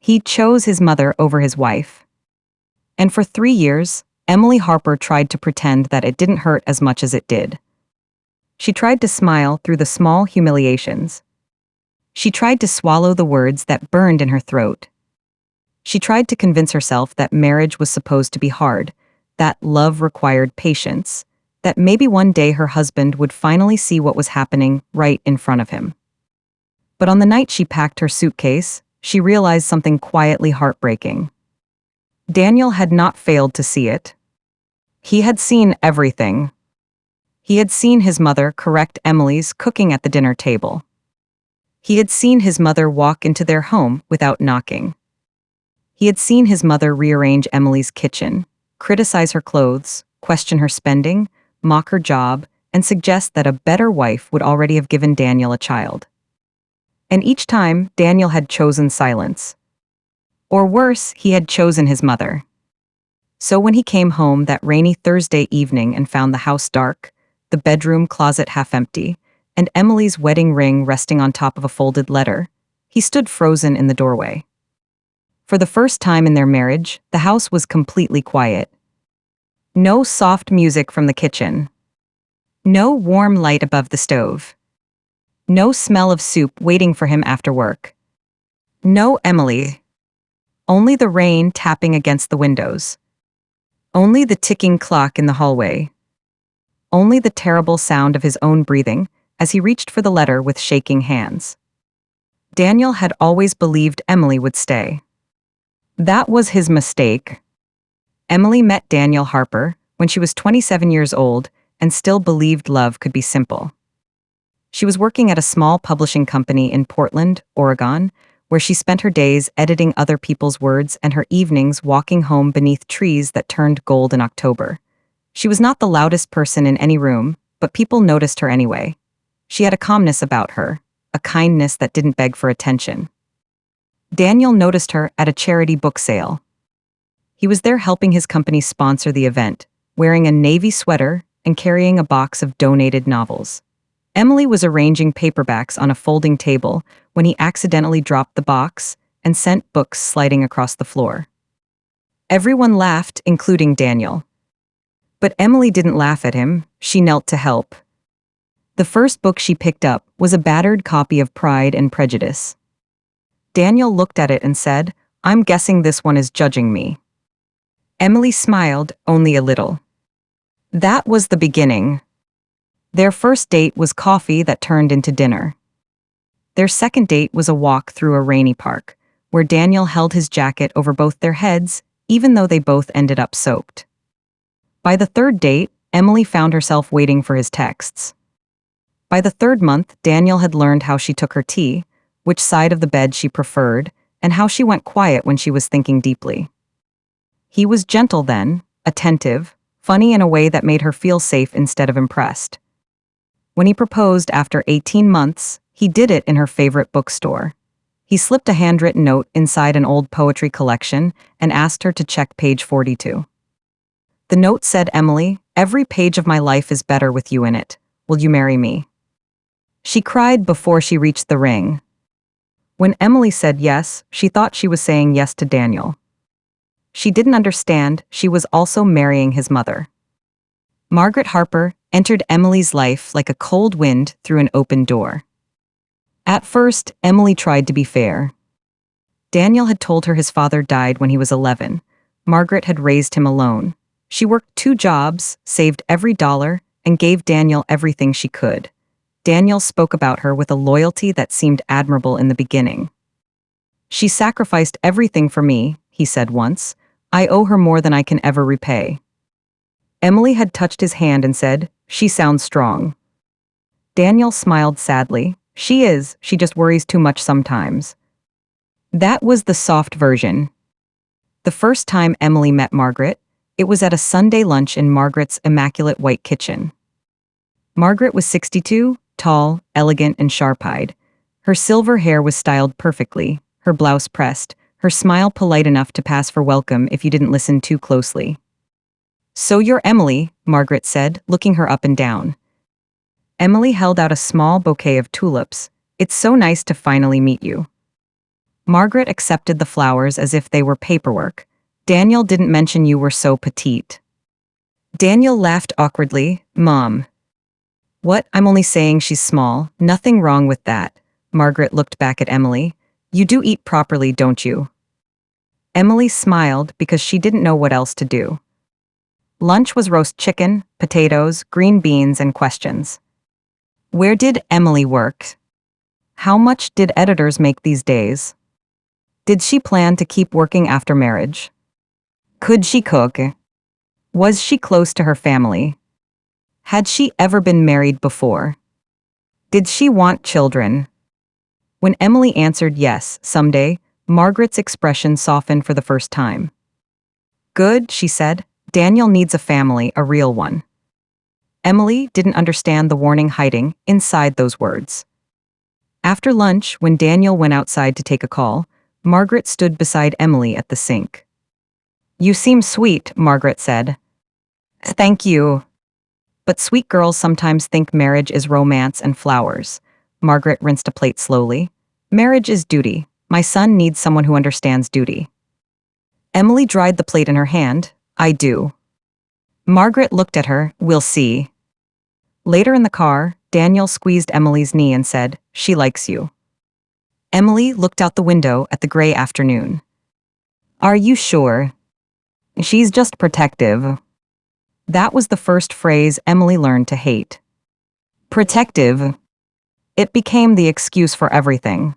He chose his mother over his wife. And for 3 years, Emily Harper tried to pretend that it didn't hurt as much as it did. She tried to smile through the small humiliations. She tried to swallow the words that burned in her throat. She tried to convince herself that marriage was supposed to be hard, that love required patience, that maybe one day her husband would finally see what was happening right in front of him. But on the night she packed her suitcase, she realized something quietly heartbreaking. Daniel had not failed to see it. He had seen everything. He had seen his mother correct Emily's cooking at the dinner table. He had seen his mother walk into their home without knocking. He had seen his mother rearrange Emily's kitchen, criticize her clothes, question her spending, mock her job, and suggest that a better wife would already have given Daniel a child. And each time, Daniel had chosen silence. Or worse, he had chosen his mother. So when he came home that rainy Thursday evening and found the house dark, the bedroom closet half empty, and Emily's wedding ring resting on top of a folded letter, he stood frozen in the doorway. For the first time in their marriage, the house was completely quiet. No soft music from the kitchen. No warm light above the stove. No smell of soup waiting for him after work. No Emily. Only the rain tapping against the windows. Only the ticking clock in the hallway. Only the terrible sound of his own breathing as he reached for the letter with shaking hands. Daniel had always believed Emily would stay. That was his mistake. Emily met Daniel Harper when she was 27 years old and still believed love could be simple. She was working at a small publishing company in Portland, Oregon, where she spent her days editing other people's words and her evenings walking home beneath trees that turned gold in October. She was not the loudest person in any room, but people noticed her anyway. She had a calmness about her, a kindness that didn't beg for attention. Daniel noticed her at a charity book sale. He was there helping his company sponsor the event, wearing a navy sweater and carrying a box of donated novels. Emily was arranging paperbacks on a folding table when he accidentally dropped the box and sent books sliding across the floor. Everyone laughed, including Daniel. But Emily didn't laugh at him, she knelt to help. The first book she picked up was a battered copy of Pride and Prejudice. Daniel looked at it and said, "I'm guessing this one is judging me." Emily smiled, only a little. That was the beginning. Their first date was coffee that turned into dinner. Their second date was a walk through a rainy park, where Daniel held his jacket over both their heads, even though they both ended up soaked. By the third date, Emily found herself waiting for his texts. By the third month, Daniel had learned how she took her tea, which side of the bed she preferred, and how she went quiet when she was thinking deeply. He was gentle then, attentive, funny in a way that made her feel safe instead of impressed. When he proposed after 18 months, he did it in her favorite bookstore. He slipped a handwritten note inside an old poetry collection and asked her to check page 42. The note said, "Emily, every page of my life is better with you in it. Will you marry me?" She cried before she reached the ring. When Emily said yes, she thought she was saying yes to Daniel. She didn't understand she was also marrying his mother. Margaret Harper entered Emily's life like a cold wind through an open door. At first, Emily tried to be fair. Daniel had told her his father died when he was 11. Margaret had raised him alone. She worked 2 jobs, saved every dollar, and gave Daniel everything she could. Daniel spoke about her with a loyalty that seemed admirable in the beginning. "She sacrificed everything for me," he said once. "I owe her more than I can ever repay." Emily had touched his hand and said, "She sounds strong." Daniel smiled sadly. "She is, she just worries too much sometimes." That was the soft version. The first time Emily met Margaret, it was at a Sunday lunch in Margaret's immaculate white kitchen. Margaret was 62, tall, elegant, and sharp-eyed. Her silver hair was styled perfectly, her blouse pressed, her smile polite enough to pass for welcome if you didn't listen too closely. "So you're Emily," Margaret said, looking her up and down. Emily held out a small bouquet of tulips. "It's so nice to finally meet you." Margaret accepted the flowers as if they were paperwork. Daniel didn't mention you were so petite. Daniel laughed awkwardly. Mom. What? I'm only saying she's small. Nothing wrong with that. Margaret looked back at Emily. You do eat properly, don't you? Emily smiled because she didn't know what else to do. Lunch was roast chicken, potatoes, green beans, and questions. Where did Emily work? How much did editors make these days? Did she plan to keep working after marriage? Could she cook? Was she close to her family? Had she ever been married before? Did she want children? When Emily answered yes, someday, Margaret's expression softened for the first time. Good, she said. Daniel needs a family, a real one. Emily didn't understand the warning hiding inside those words. After lunch, when Daniel went outside to take a call, Margaret stood beside Emily at the sink. You seem sweet, Margaret said. Thank you. But sweet girls sometimes think marriage is romance and flowers. Margaret rinsed a plate slowly. Marriage is duty. My son needs someone who understands duty. Emily dried the plate in her hand. I do. Margaret looked at her. We'll see. Later in the car, Daniel squeezed Emily's knee and said, She likes you. Emily looked out the window at the gray afternoon. Are you sure? She's just protective. That was the first phrase Emily learned to hate. Protective. It became the excuse for everything.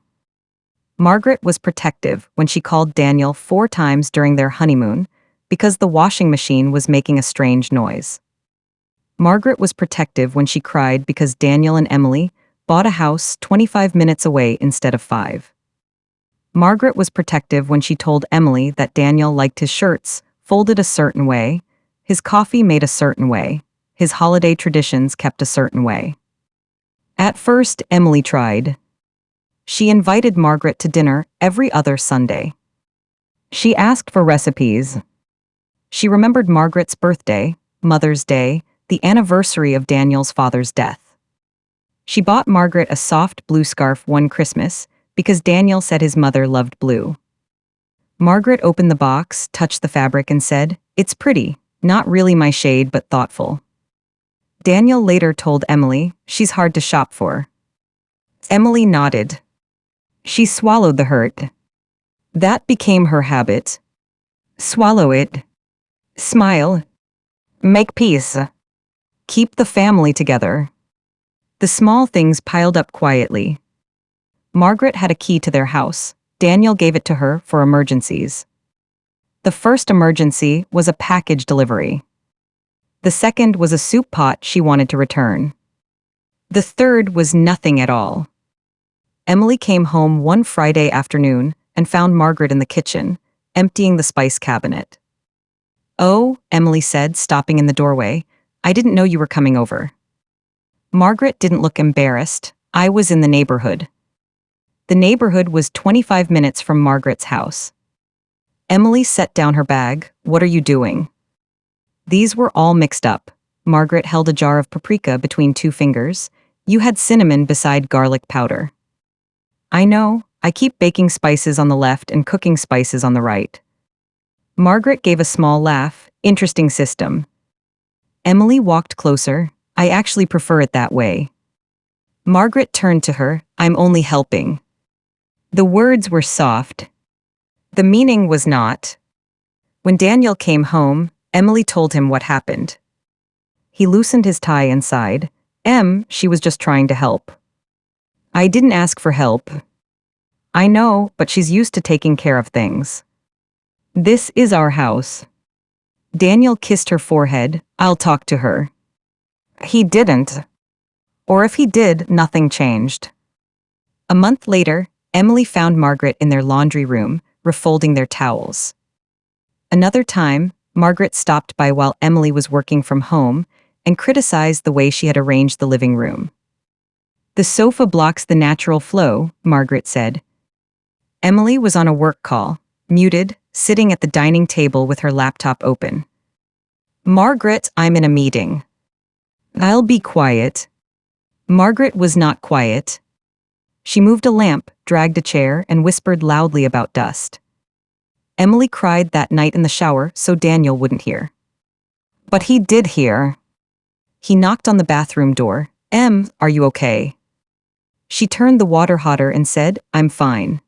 Margaret was protective when she called Daniel 4 times during their honeymoon because the washing machine was making a strange noise. Margaret was protective when she cried because Daniel and Emily bought a house 25 minutes away instead of 5. Margaret was protective when she told Emily that Daniel liked his shirts folded a certain way, his coffee made a certain way, his holiday traditions kept a certain way. At first, Emily tried. She invited Margaret to dinner every other Sunday. She asked for recipes. She remembered Margaret's birthday, Mother's Day, the anniversary of Daniel's father's death. She bought Margaret a soft blue scarf one Christmas because Daniel said his mother loved blue. Margaret opened the box, touched the fabric, and said, It's pretty, not really my shade but thoughtful. Daniel later told Emily, She's hard to shop for. Emily nodded. She swallowed the hurt. That became her habit. Swallow it. Smile. Make peace. Keep the family together. The small things piled up quietly. Margaret had a key to their house. Daniel gave it to her for emergencies. The first emergency was a package delivery. The second was a soup pot she wanted to return. The third was nothing at all. Emily came home one Friday afternoon and found Margaret in the kitchen, emptying the spice cabinet. Oh, Emily said, stopping in the doorway, I didn't know you were coming over. Margaret didn't look embarrassed. I was in the neighborhood. The neighborhood was 25 minutes from Margaret's house. Emily set down her bag. What are you doing? These were all mixed up. Margaret held a jar of paprika between 2 fingers. You had cinnamon beside garlic powder. I know, I keep baking spices on the left and cooking spices on the right. Margaret gave a small laugh. Interesting system. Emily walked closer. I actually prefer it that way. Margaret turned to her. I'm only helping. The words were soft. The meaning was not. When Daniel came home, Emily told him what happened. He loosened his tie and sighed. She was just trying to help. I didn't ask for help. I know, but she's used to taking care of things. This is our house. Daniel kissed her forehead. I'll talk to her. He didn't. Or if he did, nothing changed. A month later, Emily found Margaret in their laundry room, refolding their towels. Another time, Margaret stopped by while Emily was working from home and criticized the way she had arranged the living room. The sofa blocks the natural flow, Margaret said. Emily was on a work call, muted, sitting at the dining table with her laptop open. Margaret, I'm in a meeting. I'll be quiet. Margaret was not quiet. She moved a lamp, dragged a chair, and whispered loudly about dust. Emily cried that night in the shower so Daniel wouldn't hear. But he did hear. He knocked on the bathroom door. "Em, are you okay?" She turned the water hotter and said, "I'm fine."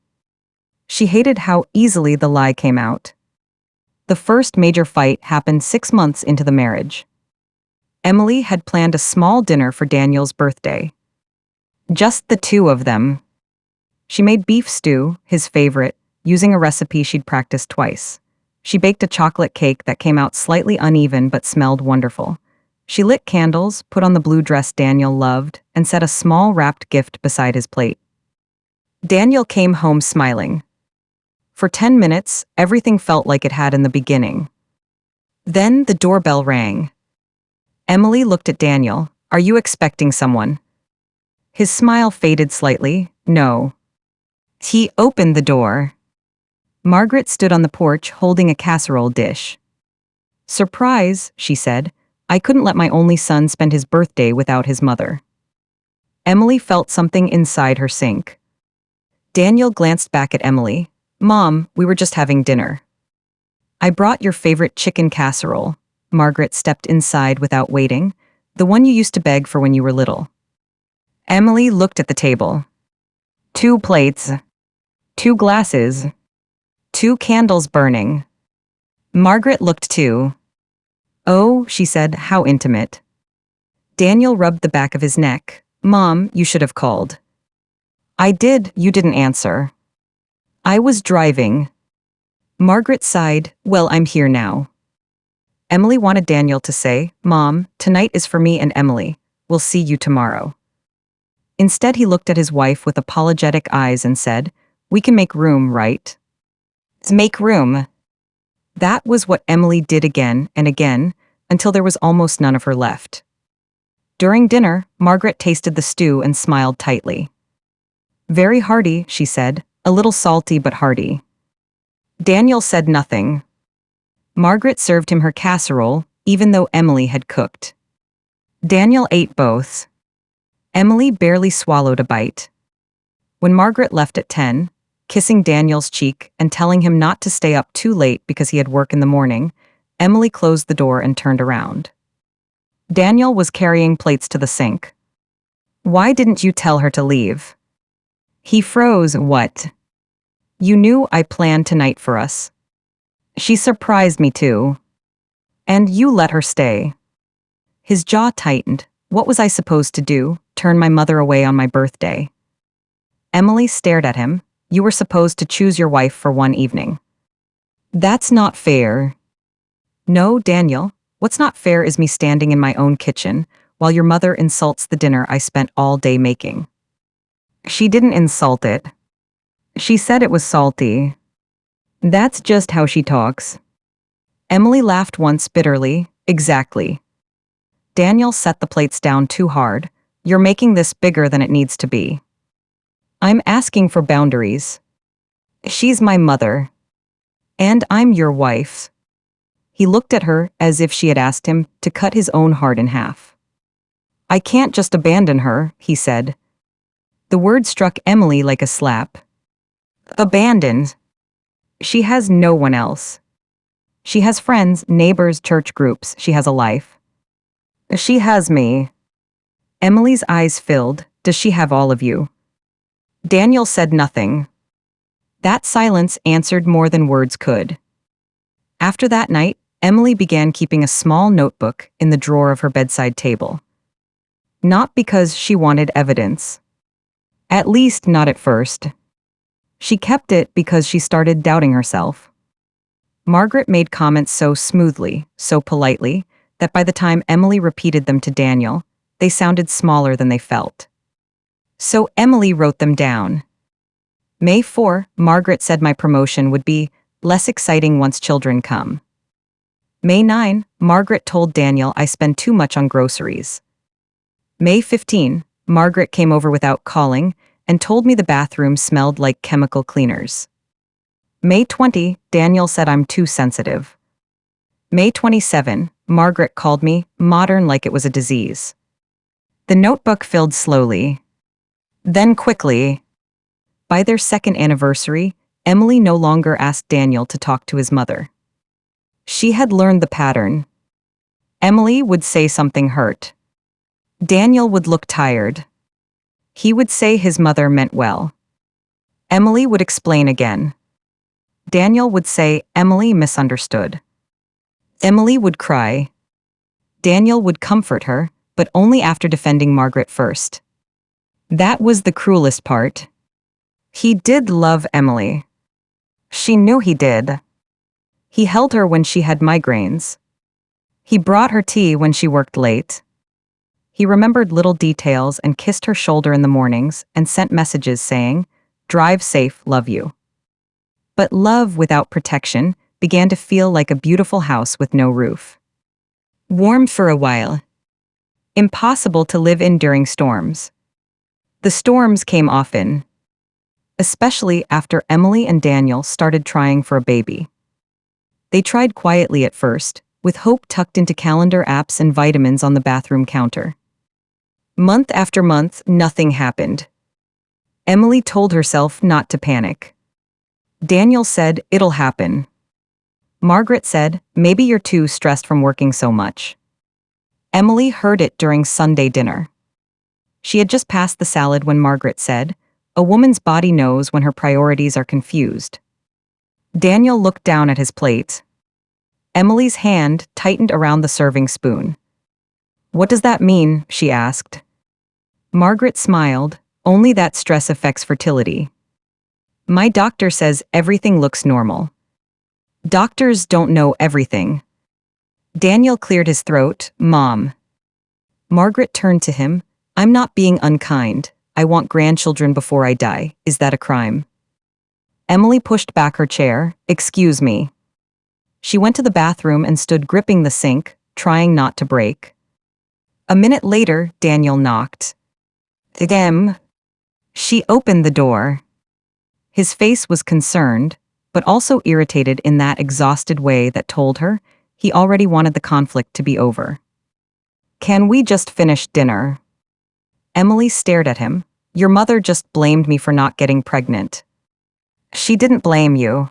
She hated how easily the lie came out. The first major fight happened 6 months into the marriage. Emily had planned a small dinner for Daniel's birthday. Just the two of them. She made beef stew, his favorite, using a recipe she'd practiced twice. She baked a chocolate cake that came out slightly uneven but smelled wonderful. She lit candles, put on the blue dress Daniel loved, and set a small wrapped gift beside his plate. Daniel came home smiling. For 10 minutes, everything felt like it had in the beginning. Then the doorbell rang. Emily looked at Daniel. "Are you expecting someone?" His smile faded slightly. "No." He opened the door. Margaret stood on the porch holding a casserole dish. "Surprise," she said. "I couldn't let my only son spend his birthday without his mother." Emily felt something inside her sink. Daniel glanced back at Emily. "Mom, we were just having dinner." "I brought your favorite chicken casserole." Margaret stepped inside without waiting, "the one you used to beg for when you were little." Emily looked at the table. 2 plates. 2 glasses. 2 candles burning. Margaret looked too. "Oh," she said, "how intimate." Daniel rubbed the back of his neck. "Mom, you should have called." "I did, you didn't answer." "I was driving." Margaret sighed. "Well, I'm here now." Emily wanted Daniel to say, "Mom, tonight is for me and Emily. We'll see you tomorrow." Instead, he looked at his wife with apologetic eyes and said, "We can make room, right?" Make room. That was what Emily did again and again, until there was almost none of her left. During dinner, Margaret tasted the stew and smiled tightly. "Very hearty," she said, "a little salty but hearty." Daniel said nothing. Margaret served him her casserole, even though Emily had cooked. Daniel ate both. Emily barely swallowed a bite. When Margaret left at 10, kissing Daniel's cheek and telling him not to stay up too late because he had work in the morning, Emily closed the door and turned around. Daniel was carrying plates to the sink. "Why didn't you tell her to leave?" He froze. "What?" "You knew I planned tonight for us." "She surprised me too." "And you let her stay." His jaw tightened. What was I supposed to do? Turn my mother away on my birthday? Emily stared at him. "You were supposed to choose your wife for one evening." "That's not fair." "No, Daniel, what's not fair is me standing in my own kitchen while your mother insults the dinner I spent all day making." "She didn't insult it. She said it was salty." "That's just how she talks." Emily laughed once bitterly. "Exactly." Daniel set the plates down too hard. "You're making this bigger than it needs to be." "I'm asking for boundaries." "She's my mother." "And I'm your wife." He looked at her as if she had asked him to cut his own heart in half. "I can't just abandon her," he said. The word struck Emily like a slap. "Abandoned?" She has no one else. She has friends, neighbors, church groups. She has a life. She has me. Emily's eyes filled. Does she have all of you? Daniel said nothing. That silence answered more than words could. After that night, Emily began keeping a small notebook in the drawer of her bedside table. Not because she wanted evidence. At least not at first. She kept it because she started doubting herself. Margaret made comments so smoothly, so politely, that by the time Emily repeated them to Daniel, they sounded smaller than they felt. So Emily wrote them down. May 4, Margaret said my promotion would be less exciting once children come. May 9, Margaret told Daniel I spend too much on groceries. May 15, Margaret came over without calling and told me the bathroom smelled like chemical cleaners. May 20, Daniel said I'm too sensitive. May 27, Margaret called me modern like it was a disease. The notebook filled slowly. Then quickly. By their second anniversary, Emily no longer asked Daniel to talk to his mother. She had learned the pattern. Emily would say something hurt. Daniel would look tired. He would say his mother meant well. Emily would explain again. Daniel would say Emily misunderstood. Emily would cry. Daniel would comfort her, but only after defending Margaret first. That was the cruelest part. He did love Emily. She knew he did. He held her when she had migraines. He brought her tea when she worked late. He remembered little details and kissed her shoulder in the mornings and sent messages saying, "Drive safe, love you." But love without protection began to feel like a beautiful house with no roof. Warm for a while. Impossible to live in during storms. The storms came often, especially after Emily and Daniel started trying for a baby. They tried quietly at first, with hope tucked into calendar apps and vitamins on the bathroom counter. Month after month, nothing happened. Emily told herself not to panic. Daniel said, "It'll happen." Margaret said, "Maybe you're too stressed from working so much." Emily heard it during Sunday dinner. She had just passed the salad when Margaret said, "A woman's body knows when her priorities are confused." Daniel looked down at his plate. Emily's hand tightened around the serving spoon. "What does that mean?" she asked. Margaret smiled, "Only that stress affects fertility. My doctor says everything looks normal." Doctors don't know everything. Daniel cleared his throat, "Mom." Margaret turned to him, "I'm not being unkind. I want grandchildren before I die. Is that a crime?" Emily pushed back her chair, "Excuse me." She went to the bathroom and stood gripping the sink, trying not to break. A minute later, Daniel knocked. "Em." She opened the door. His face was concerned, but also irritated in that exhausted way that told her he already wanted the conflict to be over. "Can we just finish dinner?" Emily stared at him. "Your mother just blamed me for not getting pregnant." "She didn't blame you.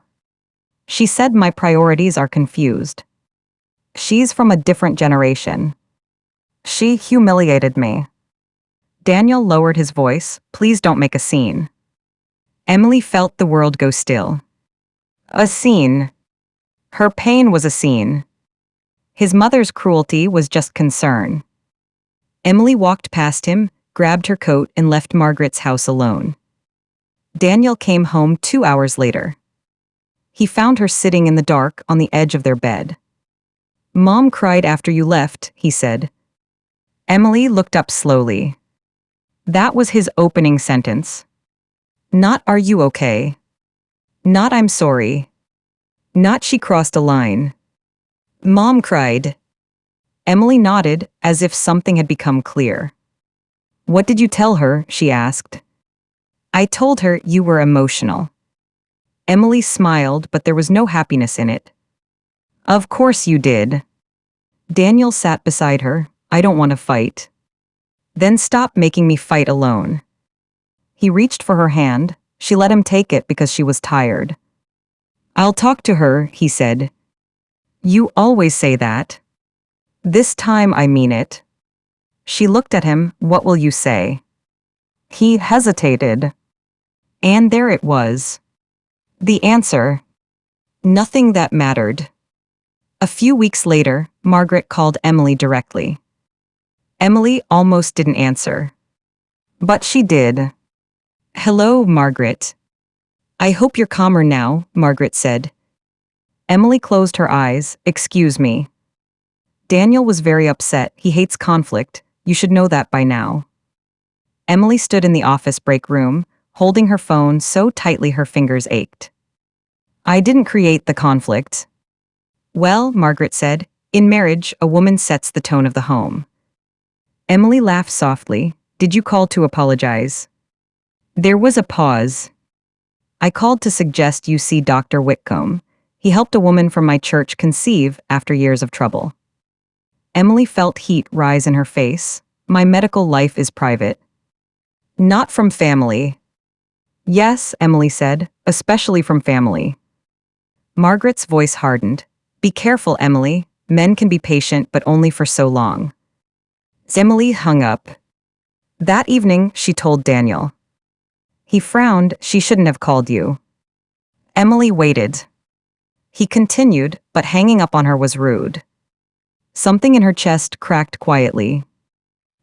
She said my priorities are confused. She's from a different generation. She humiliated me." Daniel lowered his voice, "Please don't make a scene." Emily felt the world go still. A scene. Her pain was a scene. His mother's cruelty was just concern. Emily walked past him, grabbed her coat, and left Margaret's house alone. Daniel came home 2 hours later. He found her sitting in the dark on the edge of their bed. "Mom cried after you left," he said. Emily looked up slowly. That was his opening sentence. Not "Are you okay?" Not "I'm sorry." Not "She crossed a line." "Mom cried." Emily nodded, as if something had become clear. "What did you tell her?" she asked. "I told her you were emotional." Emily smiled, but there was no happiness in it. "Of course you did." Daniel sat beside her. "I don't want to fight." "Then stop making me fight alone." He reached for her hand. She let him take it because she was tired. "I'll talk to her," he said. "You always say that." "This time I mean it." She looked at him. "What will you say?" He hesitated. And there it was. The answer. Nothing that mattered. A few weeks later, Margaret called Emily directly. Emily almost didn't answer. But she did. "Hello, Margaret." "I hope you're calmer now," Margaret said. Emily closed her eyes. "Excuse me." Daniel was very upset. He hates conflict. You should know that by now. Emily stood in the office break room, holding her phone so tightly her fingers ached. "I didn't create the conflict." "Well," Margaret said, "in marriage, a woman sets the tone of the home." Emily laughed softly. "Did you call to apologize?" There was a pause. "I called to suggest you see Dr. Whitcomb. He helped a woman from my church conceive after years of trouble." Emily felt heat rise in her face. "My medical life is private." "Not from family." Yes, Emily said, especially from family. Margaret's voice hardened. Be careful, Emily. Men can be patient, but only for so long. Emily hung up. That evening, she told Daniel. He frowned. She shouldn't have called you. Emily waited. He continued, but hanging up on her was rude. Something in her chest cracked quietly.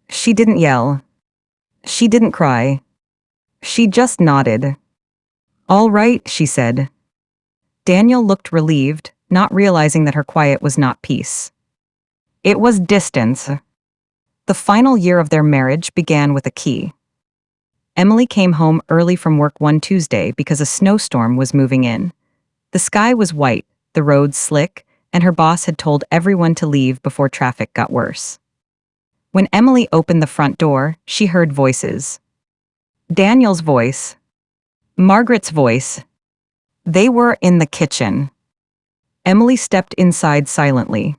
She didn't yell. She didn't cry. She just nodded. All right, she said. Daniel looked relieved, not realizing that her quiet was not peace. It was distance. The final year of their marriage began with a key. Emily came home early from work one Tuesday because a snowstorm was moving in. The sky was white, the roads slick, and her boss had told everyone to leave before traffic got worse. When Emily opened the front door, she heard voices. Daniel's voice. Margaret's voice. They were in the kitchen. Emily stepped inside silently.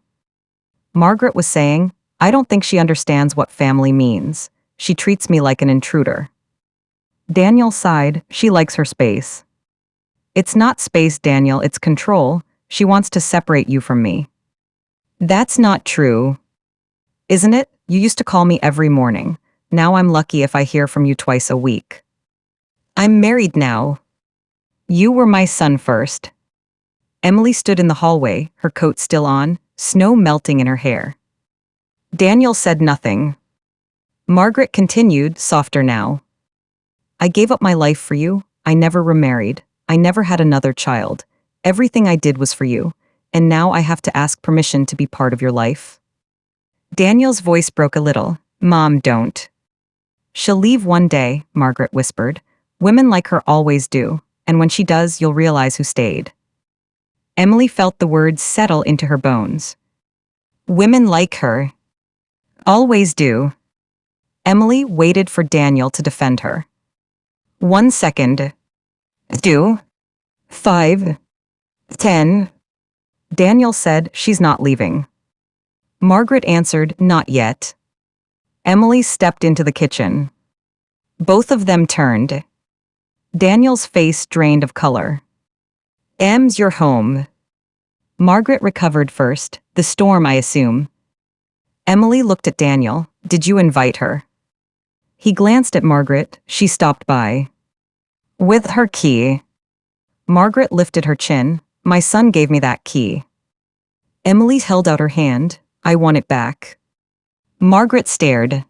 Margaret was saying, I don't think she understands what family means. She treats me like an intruder. Daniel sighed. She likes her space. It's not space, Daniel, it's control. She wants to separate you from me. That's not true. Isn't it? You used to call me every morning. Now I'm lucky if I hear from you twice a week. I'm married now. You were my son first. Emily stood in the hallway, her coat still on, snow melting in her hair. Daniel said nothing. Margaret continued, softer now. I gave up my life for you. I never remarried. I never had another child. Everything I did was for you, and now I have to ask permission to be part of your life. Daniel's voice broke a little. Mom, don't. She'll leave one day, Margaret whispered. Women like her always do, and when she does, you'll realize who stayed. Emily felt the words settle into her bones. Women like her. Always do. Emily waited for Daniel to defend her. 1 second. 2. 5. 10. Daniel said, she's not leaving. Margaret answered, not yet. Emily stepped into the kitchen. Both of them turned. Daniel's face drained of color. Em's your home. Margaret recovered first. The storm, I assume. Emily looked at Daniel. Did you invite her? He glanced at Margaret. She stopped by. With her key. Margaret lifted her chin. My son gave me that key. Emily held out her hand. I want it back. Margaret stared.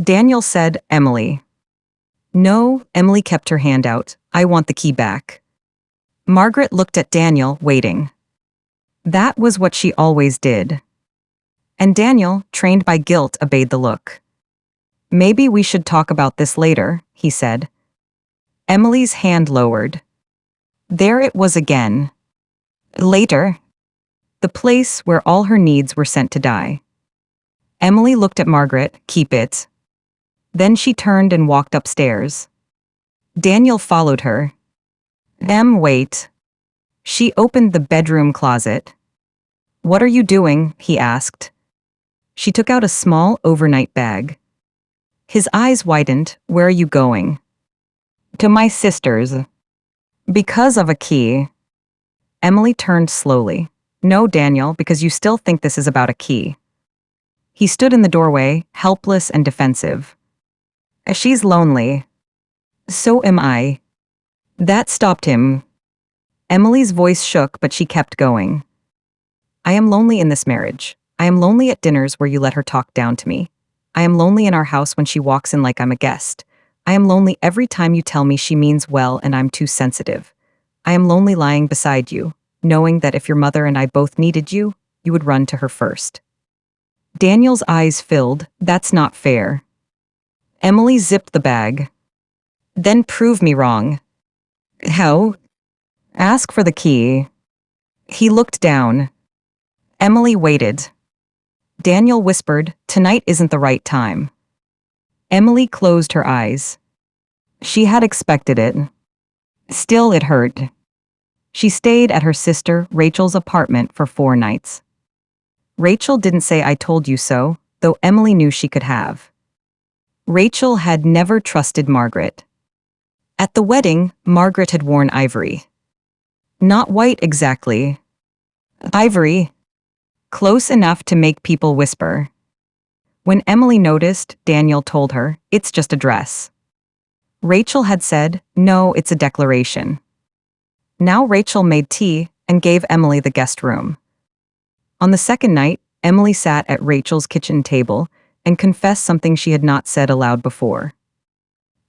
Daniel said, Emily. No, Emily kept her hand out. I want the key back. Margaret looked at Daniel, waiting. That was what she always did. And Daniel, trained by guilt, obeyed the look. Maybe we should talk about this later, he said. Emily's hand lowered. There it was again. Later. The place where all her needs were sent to die. Emily looked at Margaret, keep it. Then she turned and walked upstairs. Daniel followed her. Wait. She opened the bedroom closet. What are you doing? He asked. She took out a small overnight bag. His eyes widened. Where are you going? To my sister's. Because of a key. Emily turned slowly. No, Daniel, because you still think this is about a key. He stood in the doorway, helpless and defensive. She's lonely. So am I. That stopped him. Emily's voice shook, but she kept going. I am lonely in this marriage. I am lonely at dinners where you let her talk down to me. I am lonely in our house when she walks in like I'm a guest. I am lonely every time you tell me she means well and I'm too sensitive. I am lonely lying beside you, knowing that if your mother and I both needed you, you would run to her first. Daniel's eyes filled. That's not fair. Emily zipped the bag. Then prove me wrong. How? Ask for the key. He looked down. Emily waited. Daniel whispered, tonight isn't the right time. Emily closed her eyes. She had expected it. Still, it hurt. She stayed at her sister Rachel's apartment for 4 nights. Rachel didn't say I told you so, though Emily knew she could have. Rachel had never trusted Margaret. At the wedding, Margaret had worn ivory. Not white exactly. Ivory. Close enough to make people whisper. When Emily noticed, Daniel told her, "It's just a dress." Rachel had said, "No, it's a declaration." Now Rachel made tea and gave Emily the guest room. On the second night, Emily sat at Rachel's kitchen table and confessed something she had not said aloud before.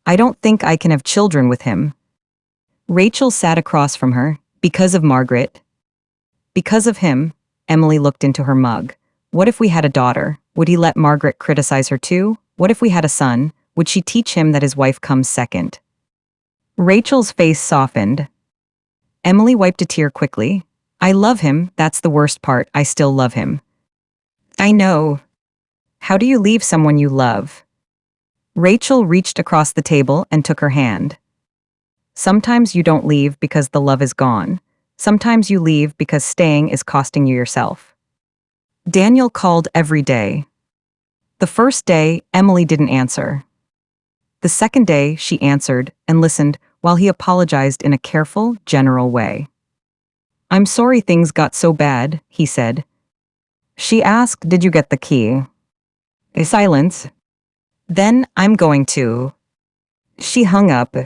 "I don't think I can have children with him." Rachel sat across from her, because of Margaret. Because of him. Emily looked into her mug. What if we had a daughter? Would he let Margaret criticize her too? What if we had a son? Would she teach him that his wife comes second? Rachel's face softened. Emily wiped a tear quickly. "I love him, that's the worst part, I still love him." "I know." "How do you leave someone you love?" Rachel reached across the table and took her hand. "Sometimes you don't leave because the love is gone. Sometimes you leave because staying is costing you yourself." Daniel called every day. The first day, Emily didn't answer. The second day, she answered and listened while he apologized in a careful, general way. "I'm sorry things got so bad," he said. She asked, "Did you get the key?" A silence. "Then, I'm going to." She hung up.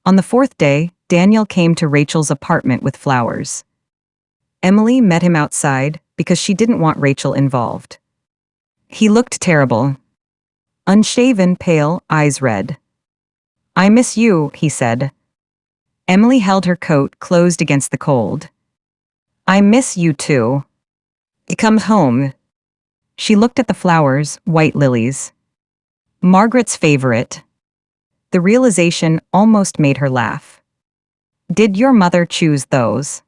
On the fourth day, Daniel came to Rachel's apartment with flowers. Emily met him outside because she didn't want Rachel involved. He looked terrible. Unshaven, pale, eyes red. "I miss you," he said. Emily held her coat closed against the cold. "I miss you too. Come home." She looked at the flowers, white lilies. Margaret's favorite. The realization almost made her laugh. "Did your mother choose those?"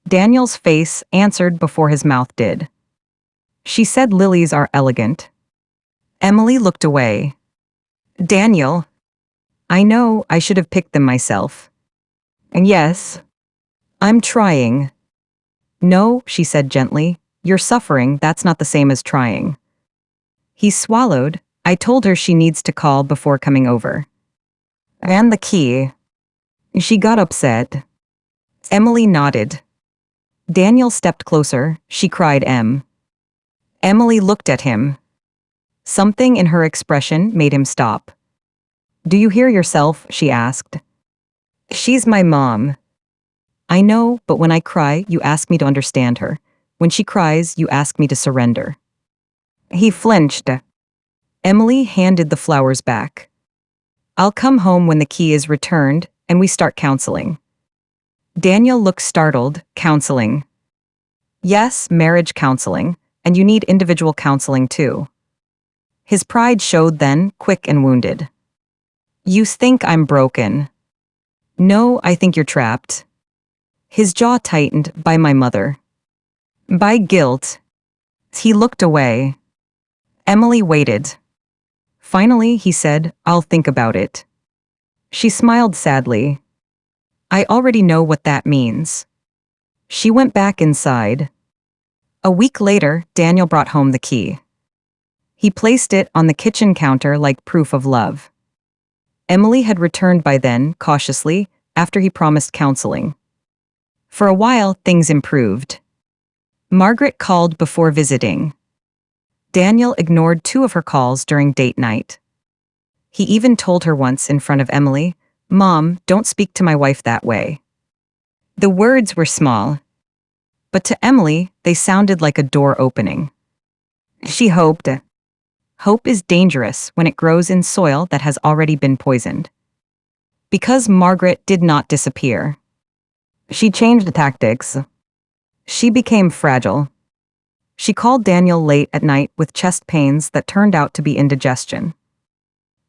Daniel's face answered before his mouth did. "She said lilies are elegant." Emily looked away. "Daniel." "I know I should have picked them myself." "And yes. I'm trying." "No," she said gently. "You're suffering, that's not the same as trying." He swallowed. "I told her she needs to call before coming over." "And the key." She got upset. Emily nodded. Daniel stepped closer. She cried, "M." Emily looked at him. Something in her expression made him stop. "Do you hear yourself?" she asked. "She's my mom." "I know, but when I cry, you ask me to understand her. When she cries, you ask me to surrender." He flinched. Emily handed the flowers back. "I'll come home when the key is returned, and we start counseling." Daniel looked startled. "Counseling?" "Yes, marriage counseling, and you need individual counseling too." His pride showed then, quick and wounded. "You think I'm broken." "No, I think you're trapped." His jaw tightened. "By my mother." "By guilt." He looked away. Emily waited. Finally, he said, "I'll think about it." She smiled sadly. "I already know what that means." She went back inside. A week later, Daniel brought home the key. He placed it on the kitchen counter like proof of love. Emily had returned by then, cautiously, after he promised counseling. For a while, things improved. Margaret called before visiting. Daniel ignored 2 of her calls during date night. He even told her once in front of Emily, "Mom, don't speak to my wife that way." The words were small, but to Emily, they sounded like a door opening. She hoped. Hope is dangerous when it grows in soil that has already been poisoned. Because Margaret did not disappear. She changed tactics. She became fragile. She called Daniel late at night with chest pains that turned out to be indigestion.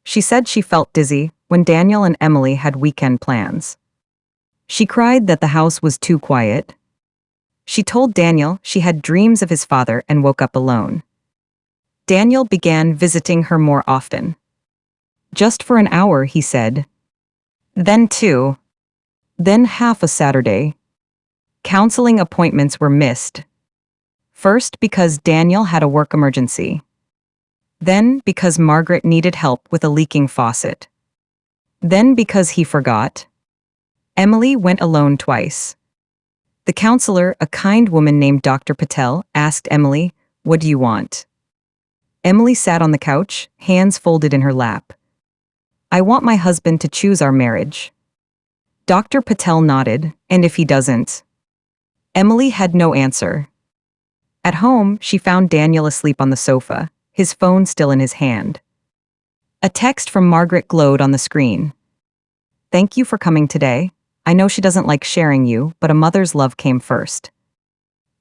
She said she felt dizzy when Daniel and Emily had weekend plans. She cried that the house was too quiet. She told Daniel she had dreams of his father and woke up alone. Daniel began visiting her more often. Just for an hour, he said. Then 2. Then half a Saturday. Counseling appointments were missed. First because Daniel had a work emergency. Then because Margaret needed help with a leaking faucet. Then, because he forgot, Emily went alone twice. The counselor, a kind woman named Dr. Patel, asked Emily, "What do you want?" Emily sat on the couch, hands folded in her lap. "I want my husband to choose our marriage." Dr. Patel nodded, "And if he doesn't?" Emily had no answer. At home, she found Daniel asleep on the sofa, his phone still in his hand. A text from Margaret glowed on the screen. "Thank you for coming today. I know she doesn't like sharing you, but a mother's love came first."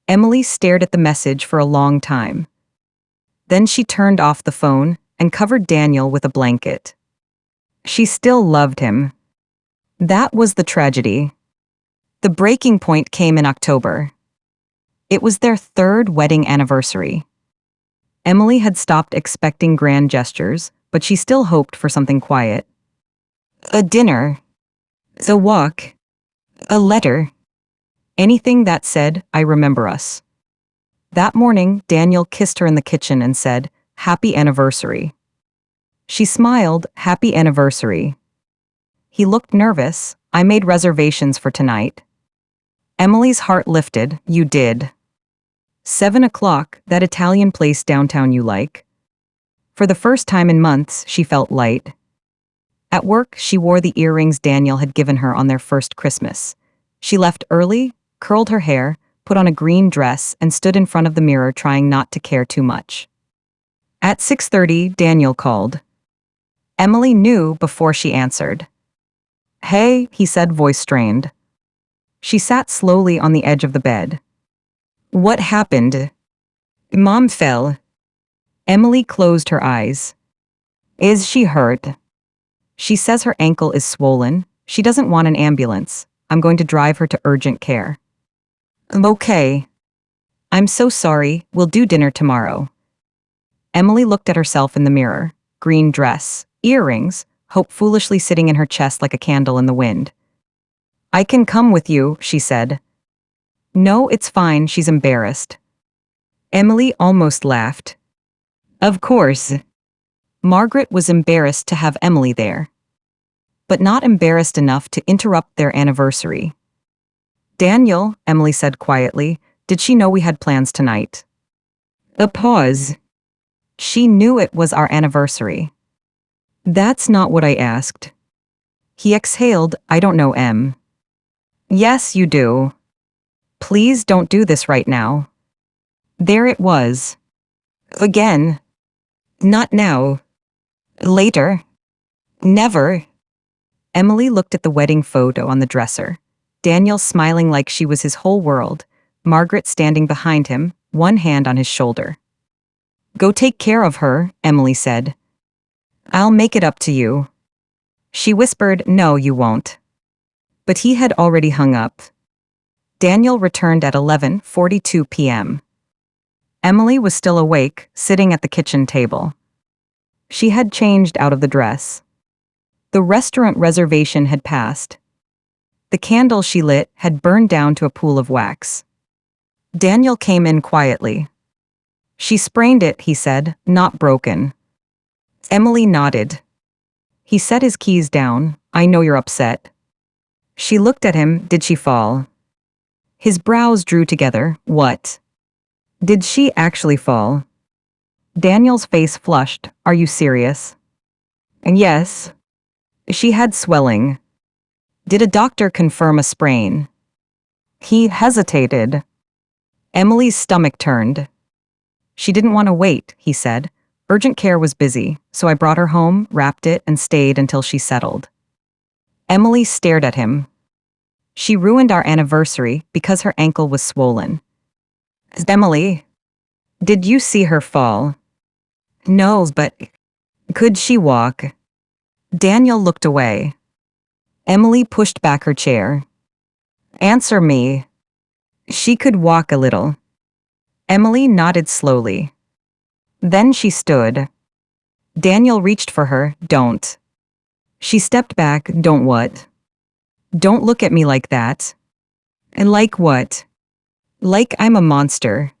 Emily stared at the message for a long time. Then she turned off the phone and covered Daniel with a blanket. She still loved him. That was the tragedy. The breaking point came in October. It was their third wedding anniversary. Emily had stopped expecting grand gestures, but she still hoped for something quiet. A dinner. A walk. A letter. Anything that said, "I remember us." That morning, Daniel kissed her in the kitchen and said, "Happy anniversary." She smiled, "Happy anniversary." He looked nervous. "I made reservations for tonight." Emily's heart lifted. "You did?" 7 o'clock, that Italian place downtown you like. For the first time in months, she felt light. At work, she wore the earrings Daniel had given her on their first Christmas. She left early, curled her hair, put on a green dress, and stood in front of the mirror trying not to care too much. At 6:30, Daniel called. Emily knew before she answered. "Hey," he said, voice strained. She sat slowly on the edge of the bed. "What happened?" "Mom fell." Emily closed her eyes. "Is she hurt?" "She says her ankle is swollen. She doesn't want an ambulance. I'm going to drive her to urgent care." "Okay." "I'm so sorry. We'll do dinner tomorrow." Emily looked at herself in the mirror. Green dress, earrings, hope foolishly sitting in her chest like a candle in the wind. "I can come with you," she said. "No, it's fine," she's embarrassed. Emily almost laughed. "Of course." Margaret was embarrassed to have Emily there, but not embarrassed enough to interrupt their anniversary. "Daniel," Emily said quietly, "did she know we had plans tonight?" A pause. "She knew it was our anniversary." "That's not what I asked." He exhaled, "I don't know, Em." "Yes, you do. Please don't do this right now." There it was. Again. "Not now." "Later." "Never." Emily looked at the wedding photo on the dresser. Daniel smiling like she was his whole world, Margaret standing behind him, one hand on his shoulder. "Go take care of her," Emily said. "I'll make it up to you." She whispered, "No, you won't." But he had already hung up. Daniel returned at 11:42 p.m. Emily was still awake, sitting at the kitchen table. She had changed out of the dress. The restaurant reservation had passed. The candle she lit had burned down to a pool of wax. Daniel came in quietly. "She sprained it," he said, "not broken." Emily nodded. He set his keys down. "I know you're upset." She looked at him. "Did she fall?" His brows drew together. "What?" "Did she actually fall?" Daniel's face flushed. "Are you serious?" "And yes." "She had swelling." "Did a doctor confirm a sprain?" He hesitated. Emily's stomach turned. "She didn't want to wait," he said. "Urgent care was busy, so I brought her home, wrapped it, and stayed until she settled." Emily stared at him. "She ruined our anniversary because her ankle was swollen." "Emily, did you see her fall?" "No, but could she walk?" Daniel looked away. Emily pushed back her chair. "Answer me." "She could walk a little." Emily nodded slowly. Then she stood. Daniel reached for her. "Don't." She stepped back. "Don't what?" "Don't look at me like that." "And like what?" "Like I'm a monster."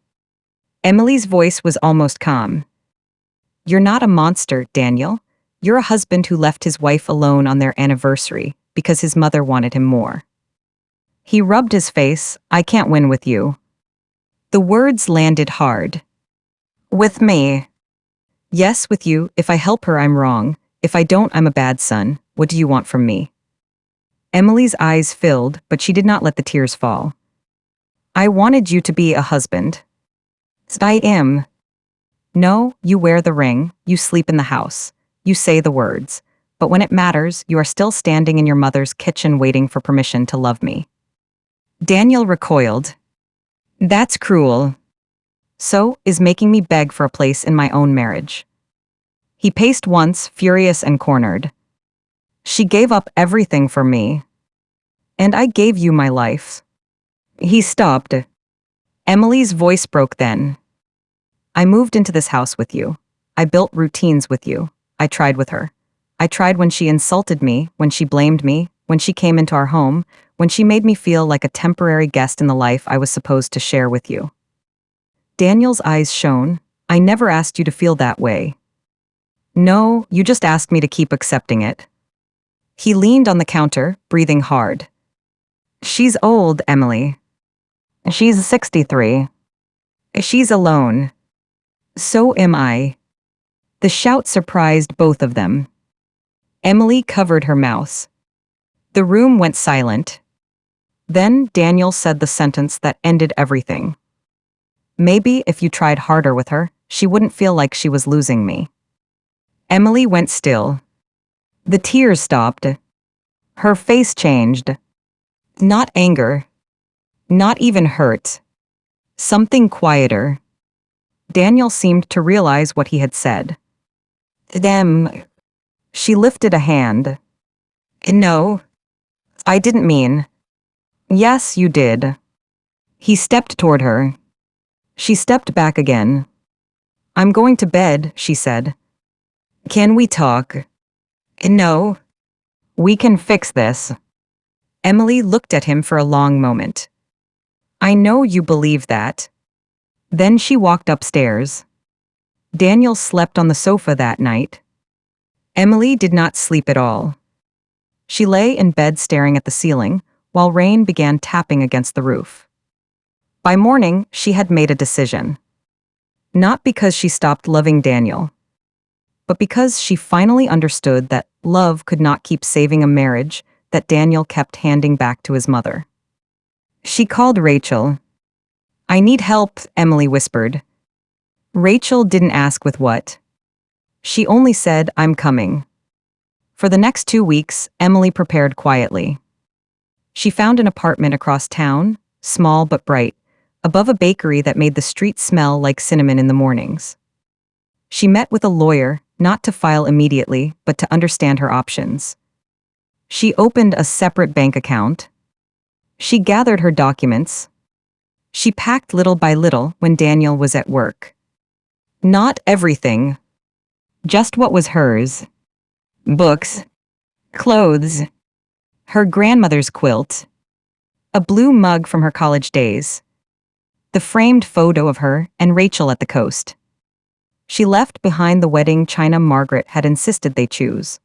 Emily's voice was almost calm. "You're not a monster, Daniel. You're a husband who left his wife alone on their anniversary because his mother wanted him more. He rubbed his face. I can't win with you. The words landed hard. With me. Yes, with you. If I help her, I'm wrong. If I don't, I'm a bad son. What do you want from me? Emily's eyes filled, but she did not let the tears fall. I wanted you to be a husband. I am. No, you wear the ring, you sleep in the house, you say the words, but when it matters, you are still standing in your mother's kitchen waiting for permission to love me. Daniel recoiled. That's cruel. So is making me beg for a place in my own marriage. He paced once, furious and cornered. She gave up everything for me. And I gave you my life. He stopped. Emily's voice broke then. I moved into this house with you. I built routines with you. I tried with her. I tried when she insulted me, when she blamed me, when she came into our home, when she made me feel like a temporary guest in the life I was supposed to share with you. Daniel's eyes shone. I never asked you to feel that way. No, you just asked me to keep accepting it. He leaned on the counter, breathing hard. She's old, Emily. She's 63. She's alone. So am I. The shout surprised both of them. Emily covered her mouth. The room went silent. Then Daniel said the sentence that ended everything. Maybe if you tried harder with her, she wouldn't feel like she was losing me. Emily went still. The tears stopped. Her face changed. Not anger. Not even hurt. Something quieter. Daniel seemed to realize what he had said. Them. She lifted a hand. No. I didn't mean. Yes, you did. He stepped toward her. She stepped back again. I'm going to bed, she said. Can we talk? No. We can fix this. Emily looked at him for a long moment. I know you believe that. Then she walked upstairs. Daniel slept on the sofa that night. Emily did not sleep at all. She lay in bed staring at the ceiling, while rain began tapping against the roof. By morning, she had made a decision. Not because she stopped loving Daniel, but because she finally understood that love could not keep saving a marriage that Daniel kept handing back to his mother. She called Rachel. I need help, Emily whispered. Rachel didn't ask with what. She only said, I'm coming. For the next 2 weeks, Emily prepared quietly. She found an apartment across town, small but bright, above a bakery that made the street smell like cinnamon in the mornings. She met with a lawyer, not to file immediately, but to understand her options. She opened a separate bank account. She gathered her documents. She packed little by little when Daniel was at work. Not everything. Just what was hers. Books. Clothes. Her grandmother's quilt. A blue mug from her college days. The framed photo of her and Rachel at the coast. She left behind the wedding china Margaret had insisted they choose.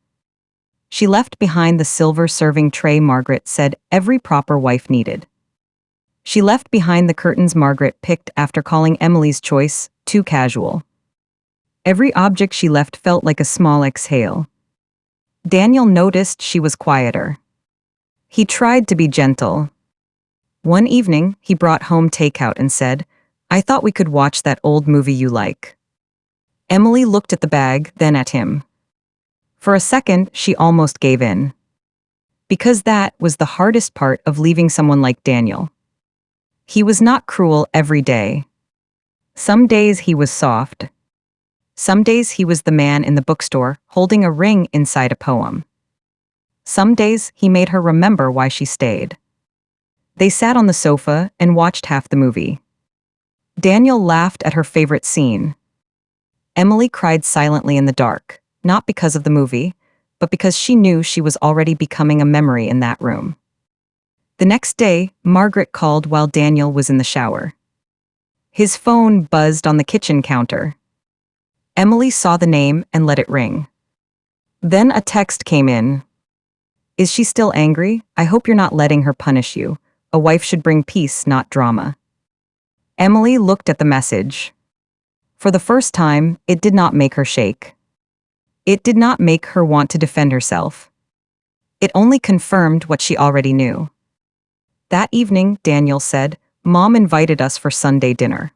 She left behind the silver serving tray Margaret said every proper wife needed. She left behind the curtains Margaret picked after calling Emily's choice too casual. Every object she left felt like a small exhale. Daniel noticed she was quieter. He tried to be gentle. One evening, he brought home takeout and said, I thought we could watch that old movie you like. Emily looked at the bag, then at him. For a second, she almost gave in. Because that was the hardest part of leaving someone like Daniel. He was not cruel every day. Some days he was soft. Some days he was the man in the bookstore holding a ring inside a poem. Some days he made her remember why she stayed. They sat on the sofa and watched half the movie. Daniel laughed at her favorite scene. Emily cried silently in the dark, not because of the movie, but because she knew she was already becoming a memory in that room. The next day, Margaret called while Daniel was in the shower. His phone buzzed on the kitchen counter. Emily saw the name and let it ring. Then a text came in. Is she still angry? I hope you're not letting her punish you. A wife should bring peace, not drama. Emily looked at the message. For the first time, it did not make her shake. It did not make her want to defend herself. It only confirmed what she already knew. That evening, Daniel said, Mom invited us for Sunday dinner.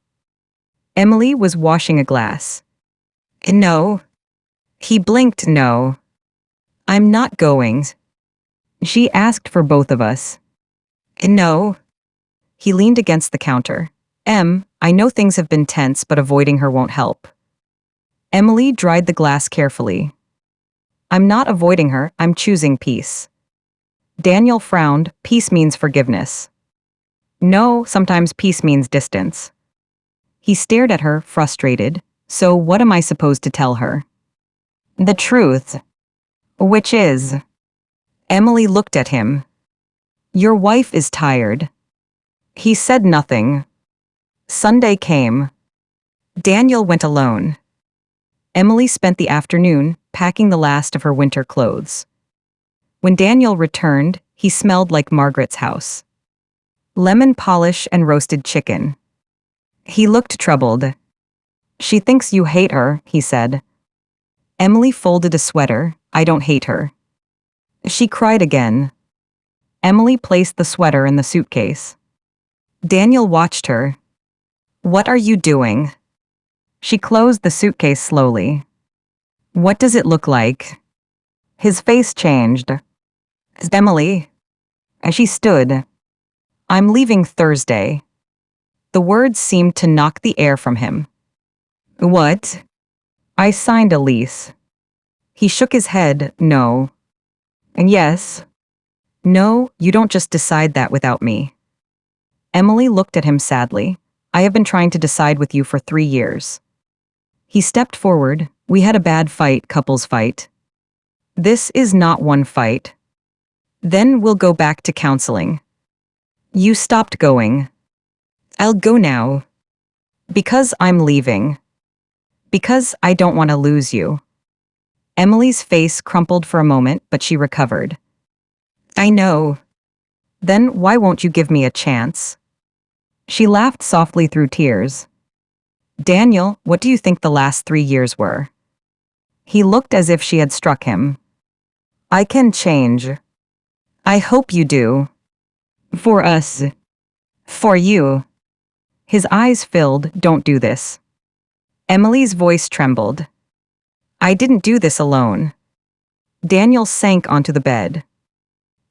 Emily was washing a glass. No. He blinked no. I'm not going. She asked for both of us. No. He leaned against the counter. I know things have been tense, but avoiding her won't help. Emily dried the glass carefully. I'm not avoiding her, I'm choosing peace. Daniel frowned. Peace means forgiveness. No, sometimes peace means distance. He stared at her, frustrated. So what am I supposed to tell her? The truth. Which is? Emily looked at him. Your wife is tired. He said nothing. Sunday came. Daniel went alone. Emily spent the afternoon packing the last of her winter clothes. When Daniel returned, he smelled like Margaret's house. Lemon polish and roasted chicken. He looked troubled. She thinks you hate her, he said. Emily folded a sweater. I don't hate her. She cried again. Emily placed the sweater in the suitcase. Daniel watched her. What are you doing? She closed the suitcase slowly. What does it look like? His face changed. Emily. As she stood. I'm leaving Thursday. The words seemed to knock the air from him. What? I signed a lease. He shook his head. No. And yes. No, you don't just decide that without me. Emily looked at him sadly. I have been trying to decide with you for 3 years. He stepped forward. We had a bad fight, couples fight. This is not one fight. Then we'll go back to counseling. You stopped going. I'll go now. Because I'm leaving. Because I don't want to lose you. Emily's face crumpled for a moment, but she recovered. I know. Then why won't you give me a chance? She laughed softly through tears. Daniel, what do you think the last 3 years were? He looked as if she had struck him. I can change. I hope you do. For us. For you. His eyes filled. Don't do this. Emily's voice trembled. I didn't do this alone. Daniel sank onto the bed.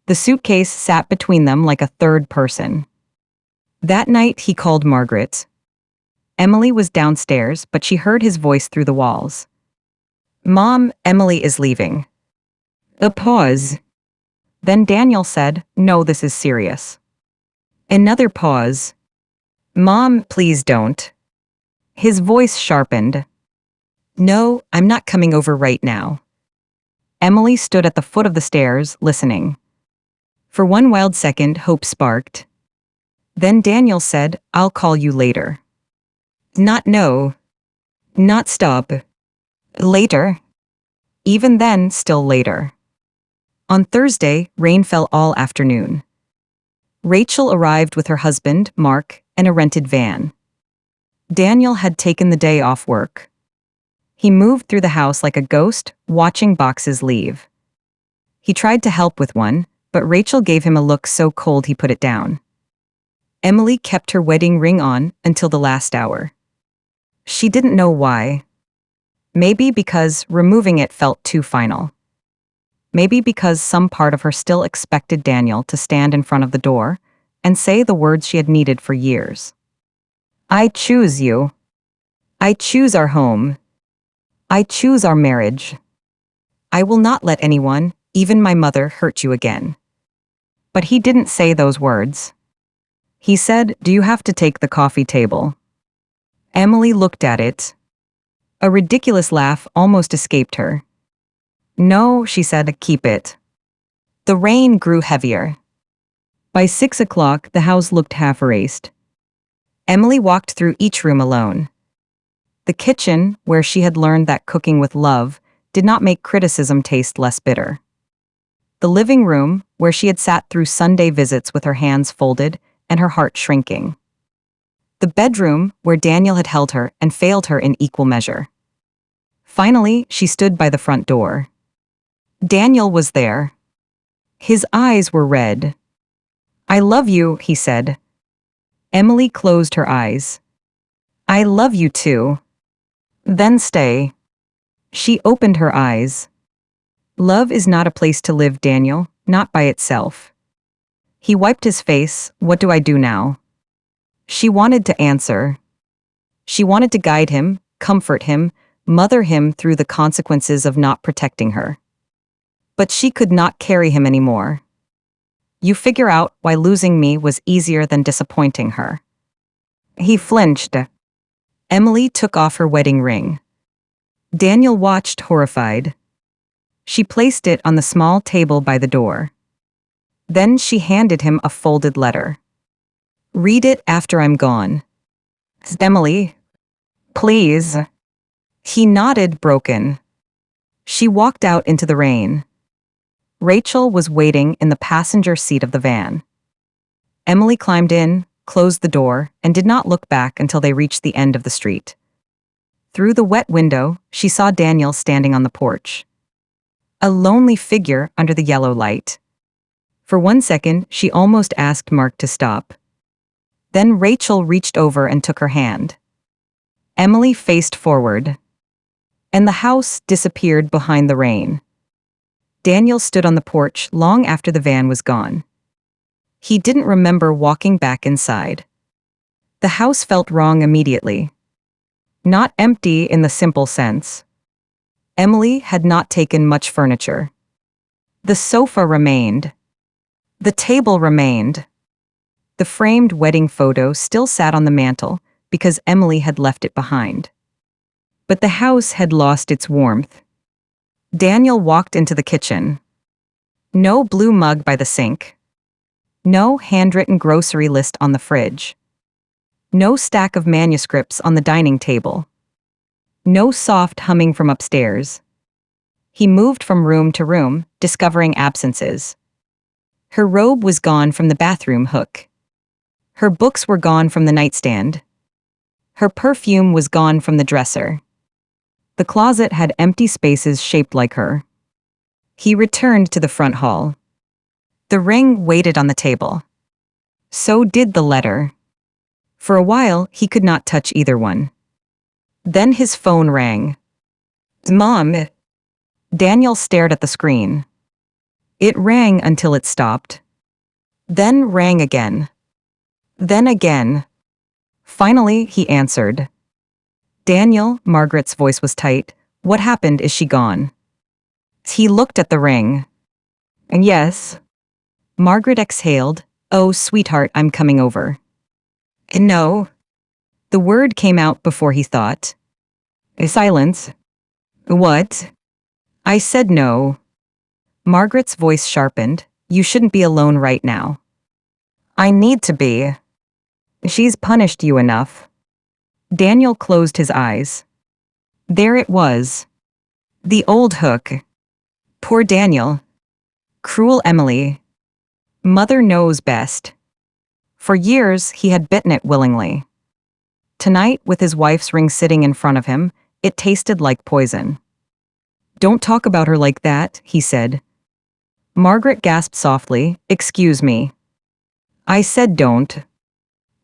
The suitcase sat between them like a third person. That night he called Margaret. Emily was downstairs, but she heard his voice through the walls. Mom, Emily is leaving. A pause. Then Daniel said, No, this is serious. Another pause. Mom, please don't. His voice sharpened. No, I'm not coming over right now. Emily stood at the foot of the stairs, listening. For one wild second, hope sparked. Then Daniel said, I'll call you later. Not no. Not stop. Later. Even then, still later. On Thursday, rain fell all afternoon. Rachel arrived with her husband, Mark, and a rented van. Daniel had taken the day off work. He moved through the house like a ghost, watching boxes leave. He tried to help with one, but Rachel gave him a look so cold he put it down. Emily kept her wedding ring on until the last hour. She didn't know why. Maybe because removing it felt too final. Maybe because some part of her still expected Daniel to stand in front of the door and say the words she had needed for years. I choose you. I choose our home. I choose our marriage. I will not let anyone, even my mother, hurt you again. But he didn't say those words. He said, Do you have to take the coffee table? Emily looked at it. A ridiculous laugh almost escaped her. No, she said, keep it. The rain grew heavier. By 6 o'clock, the house looked half erased. Emily walked through each room alone. The kitchen, where she had learned that cooking with love did not make criticism taste less bitter. The living room, where she had sat through Sunday visits with her hands folded and her heart shrinking. The bedroom, where Daniel had held her and failed her in equal measure. Finally, she stood by the front door. Daniel was there. His eyes were red. "I love you," he said. Emily closed her eyes. "I love you too." "Then stay." She opened her eyes. "Love is not a place to live, Daniel, not by itself." He wiped his face. "What do I do now?" She wanted to answer. She wanted to guide him, comfort him, mother him through the consequences of not protecting her. But she could not carry him anymore. "You figure out why losing me was easier than disappointing her." He flinched. Emily took off her wedding ring. Daniel watched, horrified. She placed it on the small table by the door. Then she handed him a folded letter. "Read it after I'm gone." "Emily, please." He nodded, broken. She walked out into the rain. Rachel was waiting in the passenger seat of the van. Emily climbed in, closed the door, and did not look back until they reached the end of the street. Through the wet window, she saw Daniel standing on the porch. A lonely figure under the yellow light. For 1 second, she almost asked Mark to stop. Then Rachel reached over and took her hand. Emily faced forward. And the house disappeared behind the rain. Daniel stood on the porch long after the van was gone. He didn't remember walking back inside. The house felt wrong immediately. Not empty in the simple sense. Emily had not taken much furniture. The sofa remained. The table remained. The framed wedding photo still sat on the mantel because Emily had left it behind. But the house had lost its warmth. Daniel walked into the kitchen. No blue mug by the sink. No handwritten grocery list on the fridge. No stack of manuscripts on the dining table. No soft humming from upstairs. He moved from room to room, discovering absences. Her robe was gone from the bathroom hook. Her books were gone from the nightstand. Her perfume was gone from the dresser. The closet had empty spaces shaped like her. He returned to the front hall. The ring waited on the table. So did the letter. For a while, he could not touch either one. Then his phone rang. "Mom." Daniel stared at the screen. It rang until it stopped. Then rang again. Then again. Finally, he answered. "Daniel," Margaret's voice was tight. "What happened? Is she gone?" He looked at the ring. "Yes." Margaret exhaled. "Oh, sweetheart, I'm coming over." "No." The word came out before he thought. A silence. "What?" "I said no." Margaret's voice sharpened. "You shouldn't be alone right now." "I need to be." "She's punished you enough." Daniel closed his eyes. There it was. The old hook. Poor Daniel. Cruel Emily. Mother knows best. For years, he had bitten it willingly. Tonight, with his wife's ring sitting in front of him, it tasted like poison. "Don't talk about her like that," he said. Margaret gasped softly. "Excuse me." "I said don't."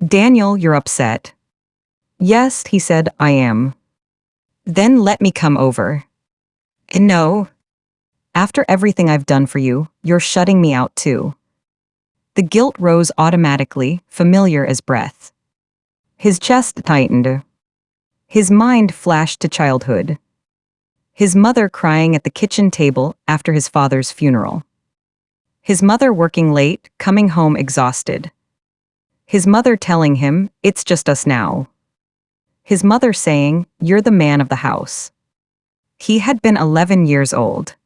"Daniel, you're upset." "Yes," he said, "I am." "Then let me come over." "No." "After everything I've done for you, you're shutting me out too." The guilt rose automatically, familiar as breath. His chest tightened. His mind flashed to childhood. His mother crying at the kitchen table after his father's funeral. His mother working late, coming home exhausted. His mother telling him, "It's just us now." His mother saying, "You're the man of the house." He had been 11 years old.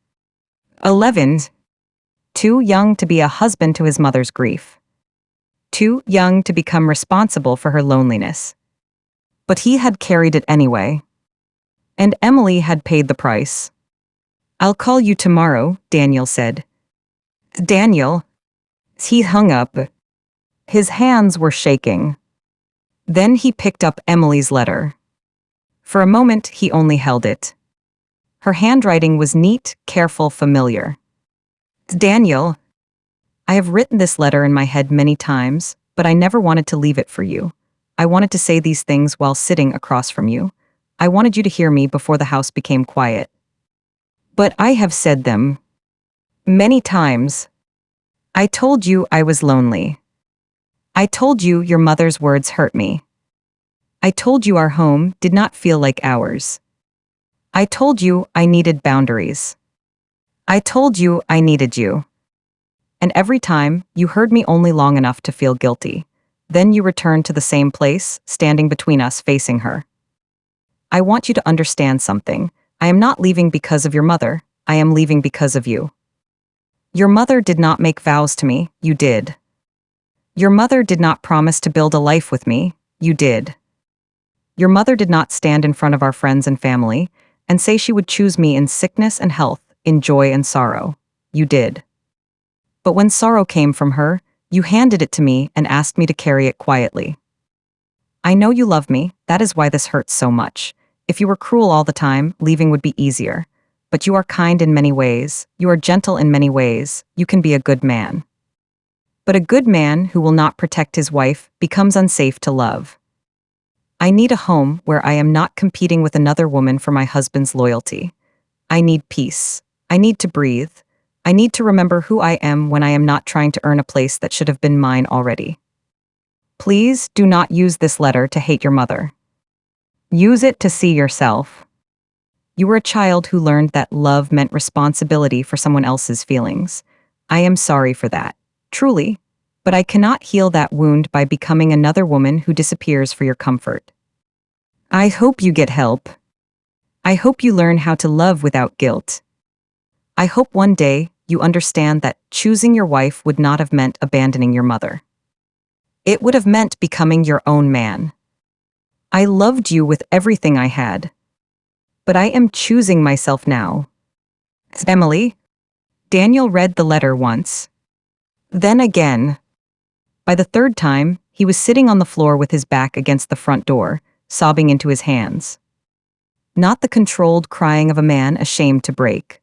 11. Too young to be a husband to his mother's grief. Too young to become responsible for her loneliness. But he had carried it anyway. And Emily had paid the price. I'll call you tomorrow, Daniel said. Daniel? He hung up. His hands were shaking. Then he picked up Emily's letter. For a moment, he only held it. Her handwriting was neat, careful, familiar. Daniel, I have written this letter in my head many times, but I never wanted to leave it for you. I wanted to say these things while sitting across from you. I wanted you to hear me before the house became quiet. But I have said them many times. I told you I was lonely. I told you your mother's words hurt me. I told you our home did not feel like ours. I told you I needed boundaries. I told you I needed you. And every time, you heard me only long enough to feel guilty. Then you returned to the same place, standing between us, facing her. I want you to understand something. I am not leaving because of your mother. I am leaving because of you. Your mother did not make vows to me. You did. Your mother did not promise to build a life with me. You did. Your mother did not stand in front of our friends and family and say she would choose me in sickness and health, in joy and sorrow. You did. But when sorrow came from her, you handed it to me and asked me to carry it quietly. I know you love me. That is why this hurts so much. If you were cruel all the time, leaving would be easier. But you are kind in many ways. You are gentle in many ways. You can be a good man. But a good man who will not protect his wife becomes unsafe to love. I need a home where I am not competing with another woman for my husband's loyalty. I need peace. I need to breathe. I need to remember who I am when I am not trying to earn a place that should have been mine already. Please do not use this letter to hate your mother. Use it to see yourself. You were a child who learned that love meant responsibility for someone else's feelings. I am sorry for that, truly, but I cannot heal that wound by becoming another woman who disappears for your comfort. I hope you get help. I hope you learn how to love without guilt. I hope one day you understand that choosing your wife would not have meant abandoning your mother. It would have meant becoming your own man. I loved you with everything I had. But I am choosing myself now. Emily. Daniel read the letter once. Then again. By the third time, he was sitting on the floor with his back against the front door, sobbing into his hands. Not the controlled crying of a man ashamed to break.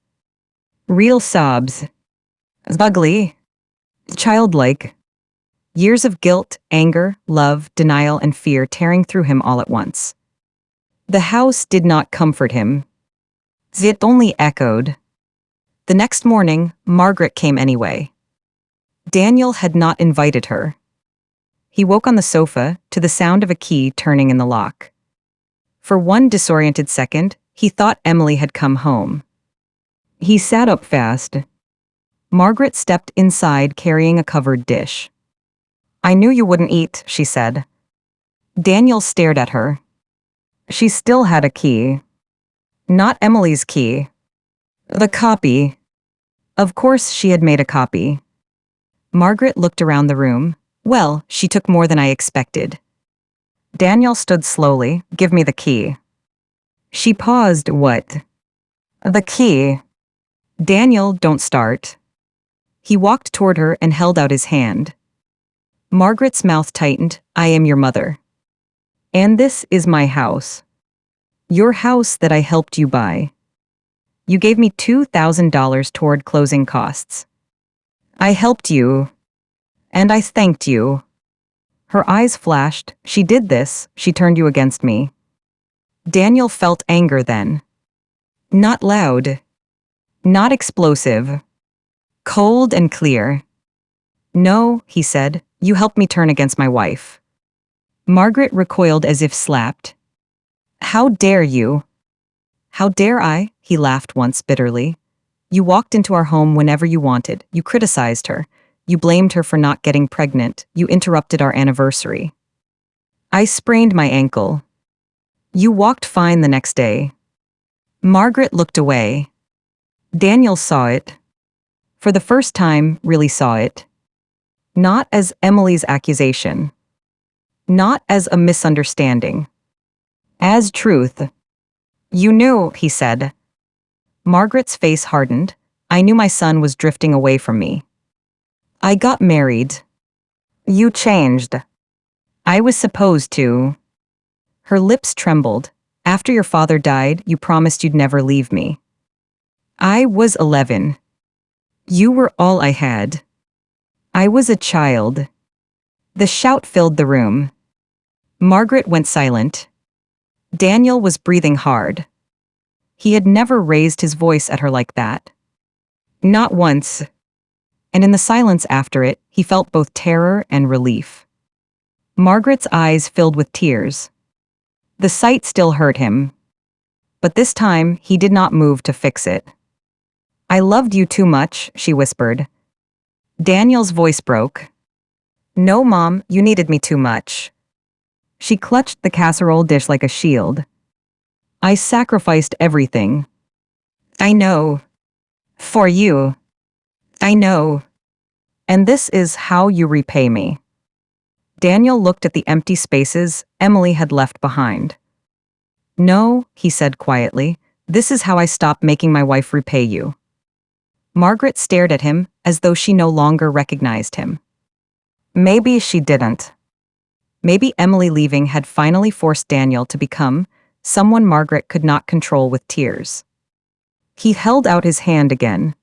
Real sobs. Ugly. Childlike. Years of guilt, anger, love, denial, and fear tearing through him all at once. The house did not comfort him. It only echoed. The next morning, Margaret came anyway. Daniel had not invited her. He woke on the sofa to the sound of a key turning in the lock. For one disoriented second, he thought Emily had come home. He sat up fast. Margaret stepped inside carrying a covered dish. I knew you wouldn't eat, she said. Daniel stared at her. She still had a key. Not Emily's key. The copy. Of course she had made a copy. Margaret looked around the room. Well, she took more than I expected. Daniel stood slowly. Give me the key. She paused. What? The key. Daniel, don't start. He walked toward her and held out his hand. Margaret's mouth tightened. I am your mother. And this is my house. Your house that I helped you buy. You gave me $2,000 toward closing costs. I helped you. And I thanked you. Her eyes flashed. She did this. She turned you against me. Daniel felt anger then. Not loud. Not explosive. Cold and clear. No, he said, you helped me turn against my wife. Margaret recoiled as if slapped. How dare you? How dare I? He laughed once bitterly. You walked into our home whenever you wanted. You criticized her. You blamed her for not getting pregnant. You interrupted our anniversary. I sprained my ankle. You walked fine the next day. Margaret looked away. Daniel saw it. For the first time, really saw it. Not as Emily's accusation. Not as a misunderstanding. As truth. You knew, he said. Margaret's face hardened. I knew my son was drifting away from me. I got married. You changed. I was supposed to. Her lips trembled. After your father died, you promised you'd never leave me. I was 11. You were all I had. I was a child. The shout filled the room. Margaret went silent. Daniel was breathing hard. He had never raised his voice at her like that. Not once. And in the silence after it, he felt both terror and relief. Margaret's eyes filled with tears. The sight still hurt him. But this time, he did not move to fix it. I loved you too much, she whispered. Daniel's voice broke. No, Mom, you needed me too much. She clutched the casserole dish like a shield. I sacrificed everything. I know. For you. I know. And this is how you repay me. Daniel looked at the empty spaces Emily had left behind. No, he said quietly, this is how I stop making my wife repay you. Margaret stared at him as though she no longer recognized him. Maybe she didn't. Maybe Emily leaving had finally forced Daniel to become someone Margaret could not control with tears. He held out his hand again.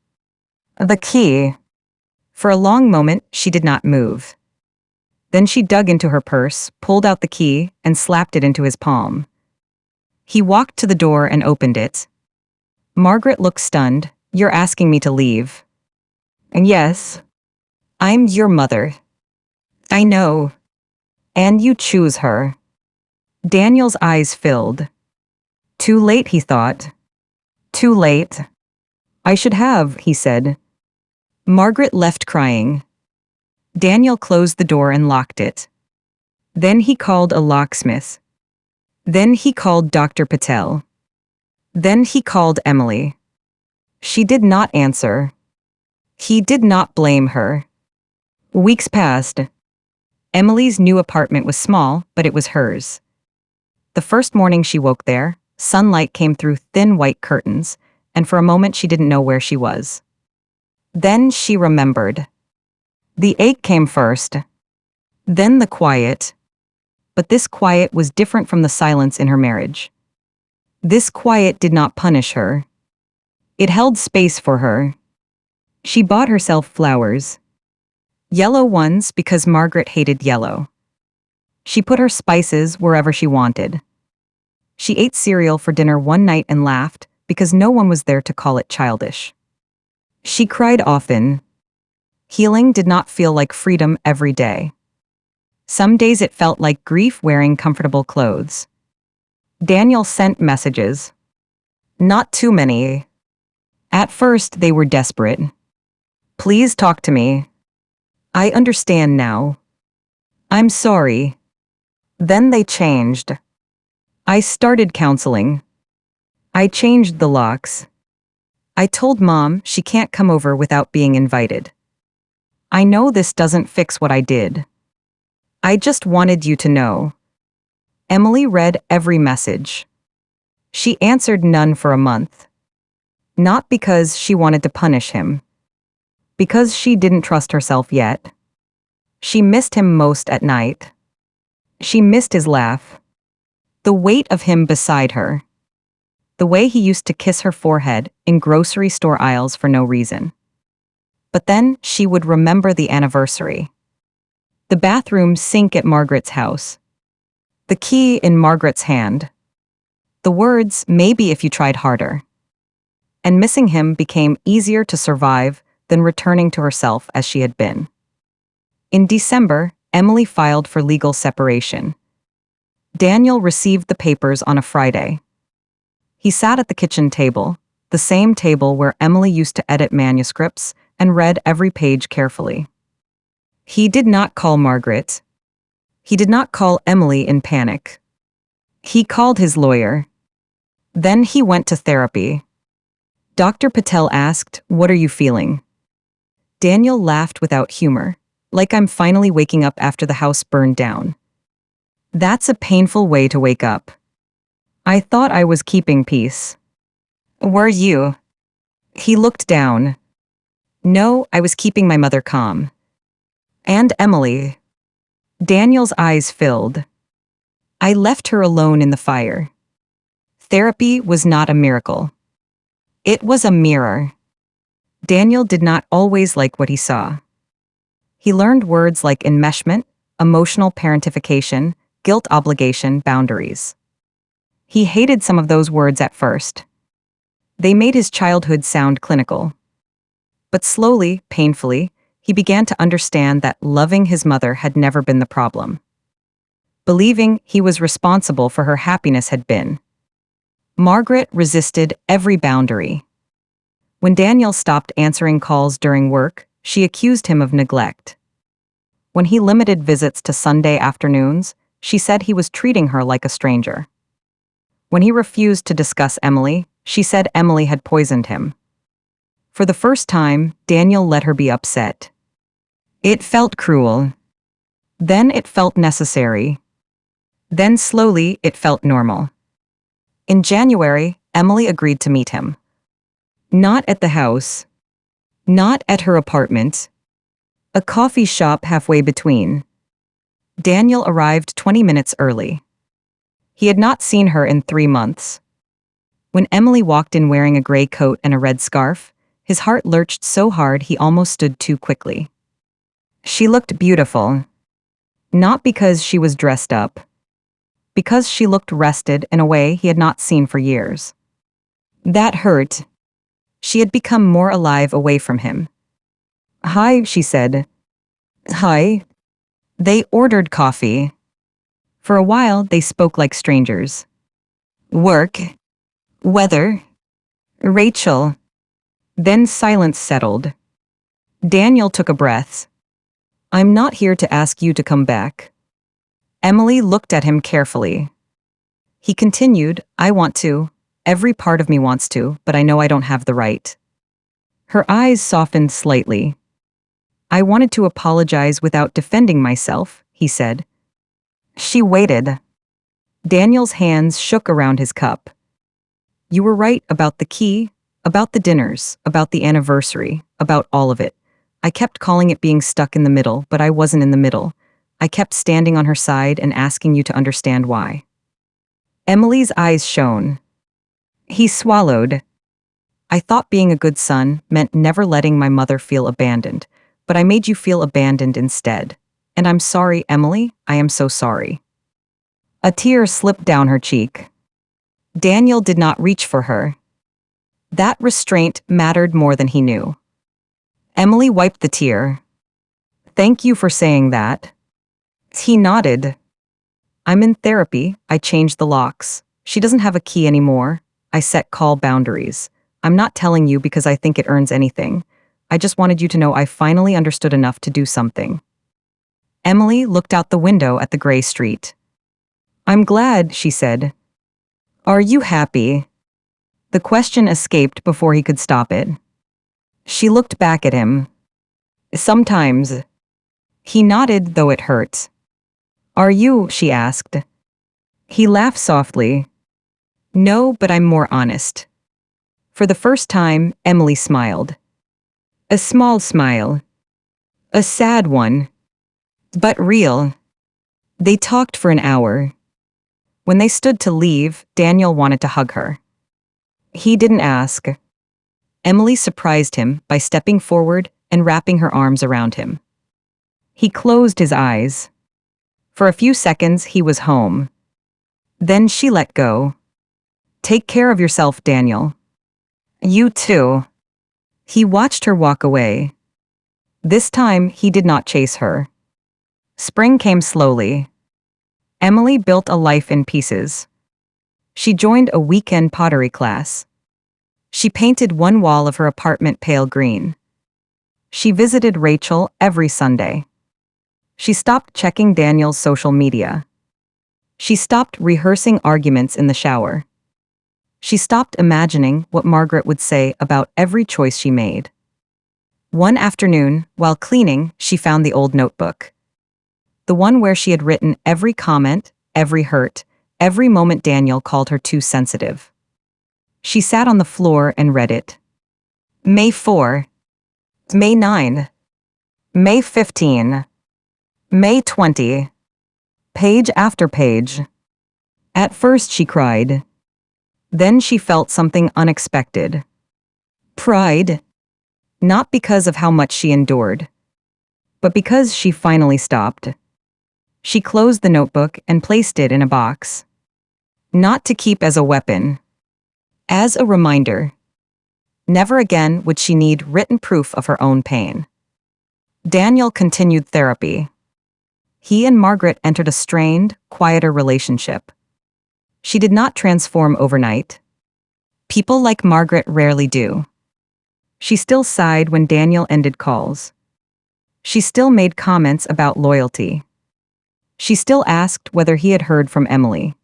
The key. For a long moment, she did not move. Then she dug into her purse, pulled out the key, and slapped it into his palm. He walked to the door and opened it. Margaret looked stunned. You're asking me to leave. And yes, I'm your mother. I know. And you choose her. Daniel's eyes filled. Too late, he thought. Too late. I should have, he said. Margaret left crying. Daniel closed the door and locked it. Then he called a locksmith. Then he called Dr. Patel. Then he called Emily. She did not answer. He did not blame her. Weeks passed. Emily's new apartment was small, but it was hers. The first morning she woke there, sunlight came through thin white curtains, and for a moment she didn't know where she was. Then she remembered. The ache came first. Then the quiet. But this quiet was different from the silence in her marriage. This quiet did not punish her. It held space for her. She bought herself flowers. Yellow ones because Margaret hated yellow. She put her spices wherever she wanted. She ate cereal for dinner one night and laughed because no one was there to call it childish. She cried often. Healing did not feel like freedom every day. Some days it felt like grief wearing comfortable clothes. Daniel sent messages. Not too many. At first, they were desperate. Please talk to me. I understand now. I'm sorry. Then they changed. I started counseling. I changed the locks. I told Mom she can't come over without being invited. I know this doesn't fix what I did. I just wanted you to know. Emily read every message. She answered none for a month. Not because she wanted to punish him. Because she didn't trust herself yet. She missed him most at night. She missed his laugh. The weight of him beside her. The way he used to kiss her forehead in grocery store aisles for no reason. But then she would remember the anniversary. The bathroom sink at Margaret's house. The key in Margaret's hand. The words, maybe if you tried harder. And missing him became easier to survive than returning to herself as she had been. In December, Emily filed for legal separation. Daniel received the papers on a Friday. He sat at the kitchen table, the same table where Emily used to edit manuscripts, and read every page carefully. He did not call Margaret. He did not call Emily in panic. He called his lawyer. Then he went to therapy. Dr. Patel asked, "What are you feeling?" Daniel laughed without humor, like I'm finally waking up after the house burned down. That's a painful way to wake up. I thought I was keeping peace. Were you? He looked down. No, I was keeping my mother calm. And Emily. Daniel's eyes filled. I left her alone in the fire. Therapy was not a miracle. It was a mirror. Daniel did not always like what he saw. He learned words like enmeshment, emotional parentification, guilt obligation, boundaries. He hated some of those words at first. They made his childhood sound clinical. But slowly, painfully, he began to understand that loving his mother had never been the problem. Believing he was responsible for her happiness had been. Margaret resisted every boundary. When Daniel stopped answering calls during work, she accused him of neglect. When he limited visits to Sunday afternoons, she said he was treating her like a stranger. When he refused to discuss Emily, she said Emily had poisoned him. For the first time, Daniel let her be upset. It felt cruel. Then it felt necessary. Then slowly it felt normal. In January, Emily agreed to meet him. Not at the house. Not at her apartment. A coffee shop halfway between. Daniel arrived 20 minutes early. He had not seen her in 3 months. When Emily walked in wearing a gray coat and a red scarf, his heart lurched so hard he almost stood too quickly. She looked beautiful. Not because she was dressed up. Because she looked rested in a way he had not seen for years. That hurt. She had become more alive away from him. Hi, she said. Hi. They ordered coffee. For a while, they spoke like strangers. Work. Weather. Rachel. Then silence settled. Daniel took a breath. I'm not here to ask you to come back. Emily looked at him carefully. He continued, I want to. Every part of me wants to, but I know I don't have the right. Her eyes softened slightly. I wanted to apologize without defending myself, he said. She waited. Daniel's hands shook around his cup. You were right about the key, about the dinners, about the anniversary, about all of it. I kept calling it being stuck in the middle, but I wasn't in the middle. I kept standing on her side and asking you to understand why. Emily's eyes shone. He swallowed. I thought being a good son meant never letting my mother feel abandoned, but I made you feel abandoned instead. And I'm sorry, Emily, I am so sorry. A tear slipped down her cheek. Daniel did not reach for her. That restraint mattered more than he knew. Emily wiped the tear. Thank you for saying that. He nodded. I'm in therapy, I changed the locks. She doesn't have a key anymore. I set call boundaries. I'm not telling you because I think it earns anything. I just wanted you to know I finally understood enough to do something. Emily looked out the window at the gray street. I'm glad, she said. Are you happy? The question escaped before he could stop it. She looked back at him. Sometimes. He nodded, though it hurt. Are you? She asked. He laughed softly. No, but I'm more honest. For the first time, Emily smiled. A small smile. A sad one. But real. They talked for an hour. When they stood to leave, Daniel wanted to hug her. He didn't ask. Emily surprised him by stepping forward and wrapping her arms around him. He closed his eyes. For a few seconds, he was home. Then she let go. Take care of yourself, Daniel. You too. He watched her walk away. This time, he did not chase her. Spring came slowly. Emily built a life in pieces. She joined a weekend pottery class. She painted one wall of her apartment pale green. She visited Rachel every Sunday. She stopped checking Daniel's social media. She stopped rehearsing arguments in the shower. She stopped imagining what Margaret would say about every choice she made. One afternoon, while cleaning, she found the old notebook. The one where she had written every comment, every hurt, every moment Daniel called her too sensitive. She sat on the floor and read it. May 4, May 9, May 15, May 20, page after page. At first she cried. Then she felt something unexpected. Pride. Not because of how much she endured, but because she finally stopped. She closed the notebook and placed it in a box. Not to keep as a weapon. As a reminder. Never again would she need written proof of her own pain. Daniel continued therapy. He and Margaret entered a strained, quieter relationship. She did not transform overnight. People like Margaret rarely do. She still sighed when Daniel ended calls. She still made comments about loyalty. She still asked whether he had heard from Emily.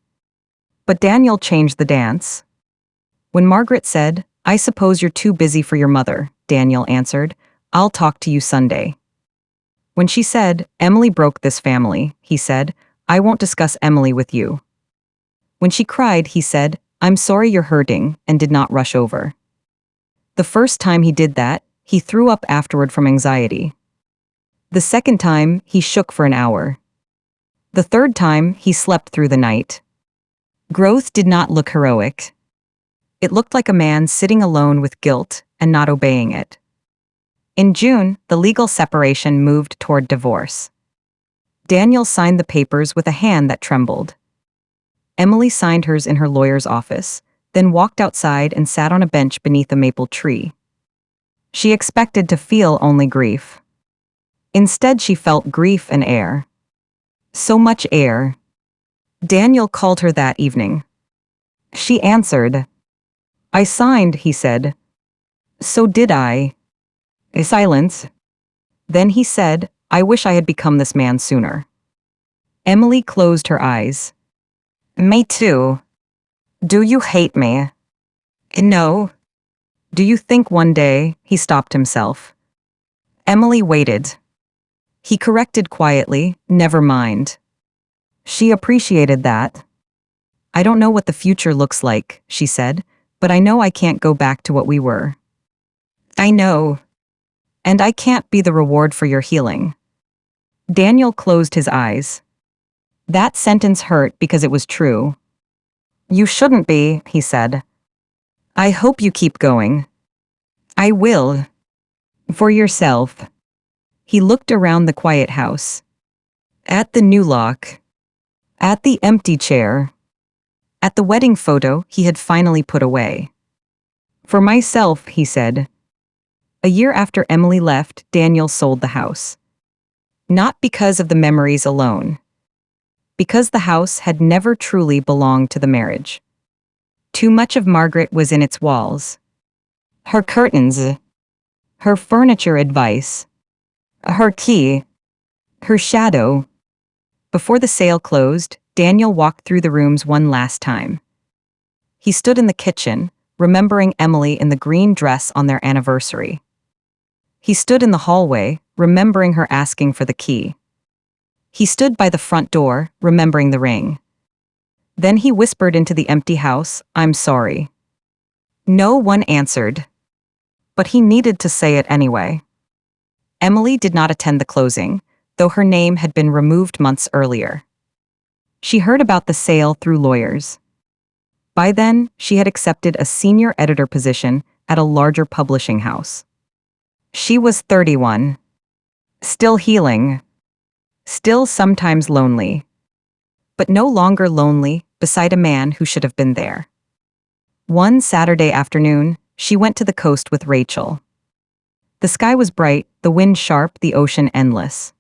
But Daniel changed the dance. When Margaret said, "I suppose you're too busy for your mother," Daniel answered, "I'll talk to you Sunday." When she said, "Emily broke this family," he said, "I won't discuss Emily with you." When she cried, he said, "I'm sorry you're hurting," and did not rush over. The first time he did that, he threw up afterward from anxiety. The second time, he shook for an hour. The third time, he slept through the night. Growth did not look heroic. It looked like a man sitting alone with guilt and not obeying it. In June, the legal separation moved toward divorce. Daniel signed the papers with a hand that trembled. Emily signed hers in her lawyer's office, then walked outside and sat on a bench beneath a maple tree. She expected to feel only grief. Instead, she felt grief and air. So much air. Daniel called her that evening. She answered. "I signed," he said. "So did I." A silence. Then he said, "I wish I had become this man sooner." Emily closed her eyes. "Me too. Do you hate me?" "No." "Do you think one day," he stopped himself. Emily waited. He corrected quietly, "Never mind." She appreciated that. "I don't know what the future looks like," she said, "but I know I can't go back to what we were." "I know. And I can't be the reward for your healing." Daniel closed his eyes. That sentence hurt because it was true. "You shouldn't be," he said. "I hope you keep going." "I will. For yourself." He looked around the quiet house. At the new lock. At the empty chair. At the wedding photo he had finally put away. "For myself," he said. A year after Emily left, Daniel sold the house. Not because of the memories alone. Because the house had never truly belonged to the marriage. Too much of Margaret was in its walls. Her curtains. Her furniture advice. Her key. Her shadow. Before the sale closed, Daniel walked through the rooms one last time. He stood in the kitchen, remembering Emily in the green dress on their anniversary. He stood in the hallway, remembering her asking for the key. He stood by the front door, remembering the ring. Then he whispered into the empty house, "I'm sorry." No one answered. But he needed to say it anyway. Emily did not attend the closing, though her name had been removed months earlier. She heard about the sale through lawyers. By then, she had accepted a senior editor position at a larger publishing house. She was 31. Still healing. Still sometimes lonely. But no longer lonely beside a man who should have been there. One Saturday afternoon, she went to the coast with Rachel. The sky was bright, the wind sharp, the ocean endless.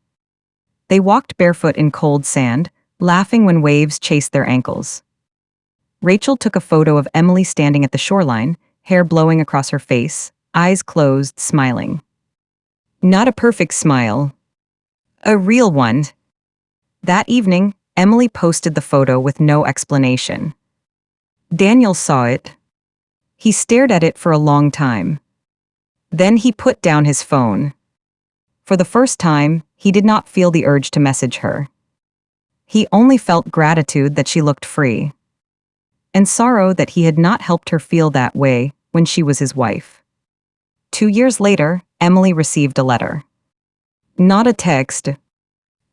They walked barefoot in cold sand, laughing when waves chased their ankles. Rachel took a photo of Emily standing at the shoreline, hair blowing across her face, eyes closed, smiling. Not a perfect smile. A real one. That evening, Emily posted the photo with no explanation. Daniel saw it. He stared at it for a long time. Then he put down his phone. For the first time, he did not feel the urge to message her. He only felt gratitude that she looked free. And sorrow that he had not helped her feel that way when she was his wife. 2 years later, Emily received a letter. Not a text,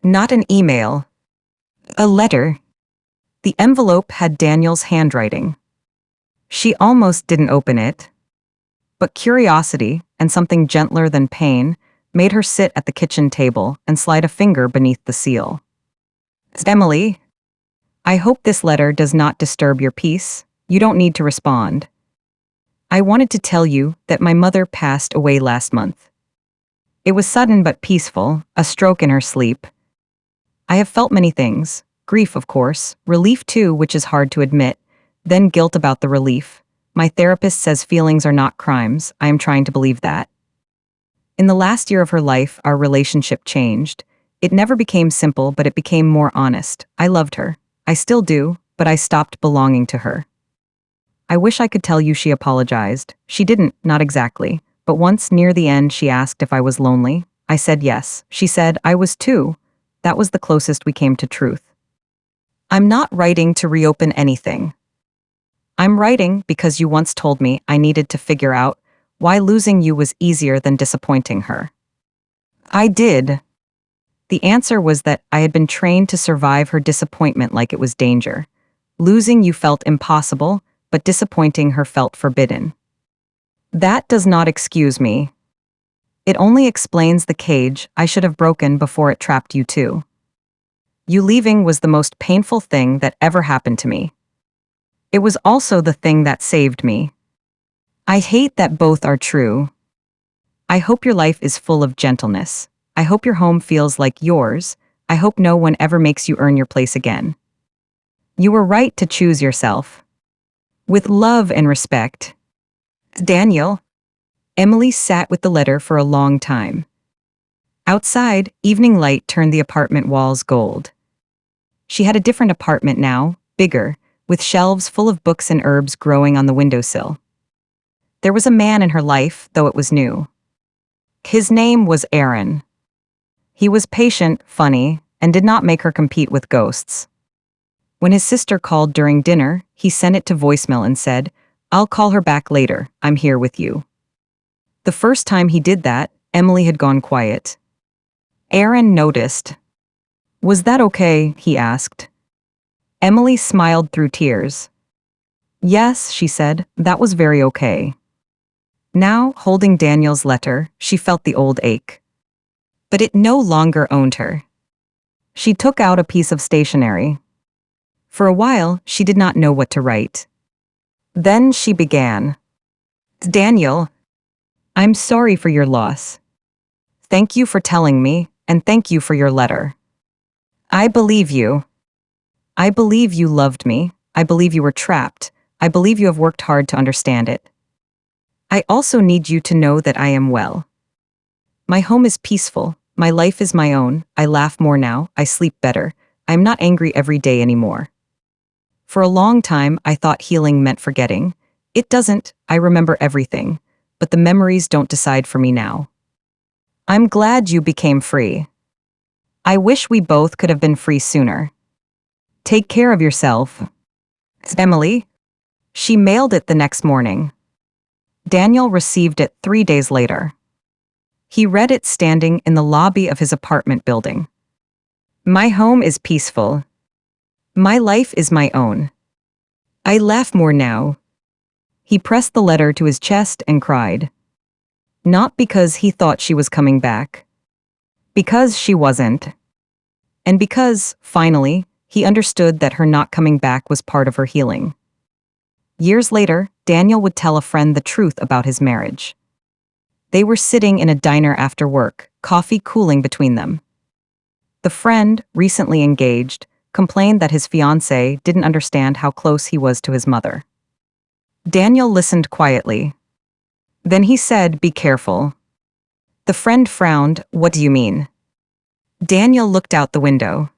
not an email, a letter. The envelope had Daniel's handwriting. She almost didn't open it, but curiosity, and something gentler than pain, made her sit at the kitchen table and slide a finger beneath the seal. Emily, I hope this letter does not disturb your peace. You don't need to respond. I wanted to tell you that my mother passed away last month. It was sudden but peaceful, a stroke in her sleep. I have felt many things. Grief, of course, relief too, which is hard to admit, then guilt about the relief. My therapist says feelings are not crimes. I am trying to believe that. In the last year of her life, our relationship changed. It never became simple, but it became more honest. I loved her. I still do, but I stopped belonging to her. I wish I could tell you she apologized. She didn't, not exactly. But once, near the end, she asked if I was lonely. I said yes. She said I was too. That was the closest we came to truth. I'm not writing to reopen anything. I'm writing because you once told me I needed to figure out why losing you was easier than disappointing her. I did. The answer was that I had been trained to survive her disappointment like it was danger. Losing you felt impossible, but disappointing her felt forbidden. That does not excuse me. It only explains the cage I should have broken before it trapped you too. You leaving was the most painful thing that ever happened to me. It was also the thing that saved me. I hate that both are true. I hope your life is full of gentleness. I hope your home feels like yours. I hope no one ever makes you earn your place again. You were right to choose yourself. With love and respect. Daniel. Emily sat with the letter for a long time. Outside, evening light turned the apartment walls gold. She had a different apartment now, bigger, with shelves full of books and herbs growing on the windowsill. There was a man in her life, though it was new. His name was Aaron. He was patient, funny, and did not make her compete with ghosts. When his sister called during dinner, he sent it to voicemail and said, "I'll call her back later, I'm here with you." The first time he did that, Emily had gone quiet. Aaron noticed. "Was that okay?" he asked. Emily smiled through tears. "Yes," she said, "that was very okay." Now, holding Daniel's letter, she felt the old ache. But it no longer owned her. She took out a piece of stationery. For a while, she did not know what to write. Then she began. "Daniel, I'm sorry for your loss. Thank you for telling me, and thank you for your letter. I believe you. I believe you loved me. I believe you were trapped. I believe you have worked hard to understand it. I also need you to know that I am well. My home is peaceful. My life is my own. I laugh more now. I sleep better. I am not angry every day anymore. For a long time, I thought healing meant forgetting. It doesn't. I remember everything. But the memories don't decide for me now. I'm glad you became free. I wish we both could have been free sooner. Take care of yourself. Emily." She mailed it the next morning. Daniel received it 3 days later. He read it standing in the lobby of his apartment building. My home is peaceful. My life is my own. I laugh more now. He pressed the letter to his chest and cried. Not because he thought she was coming back. Because she wasn't. And because, finally, he understood that her not coming back was part of her healing. Years later, Daniel would tell a friend the truth about his marriage. They were sitting in a diner after work, coffee cooling between them. The friend, recently engaged, complained that his fiancée didn't understand how close he was to his mother. Daniel listened quietly. Then he said, "Be careful." The friend frowned. "What do you mean?" Daniel looked out the window.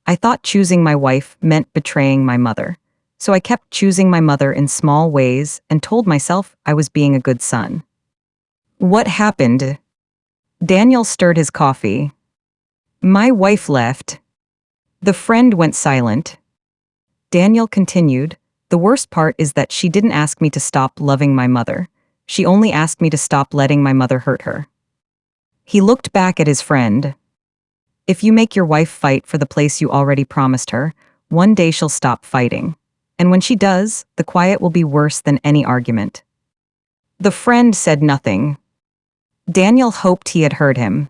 I thought choosing my wife meant betraying my mother, so I kept choosing my mother in small ways and told myself I was being a good son. What happened? Daniel stirred his coffee. My wife left. The friend went silent. Daniel continued, "The worst part is that she didn't ask me to stop loving my mother. She only asked me to stop letting my mother hurt her. He looked back at his friend. If you make your wife fight for the place you already promised her, one day she'll stop fighting. And when she does, the quiet will be worse than any argument. The friend said nothing. Daniel hoped he had heard him.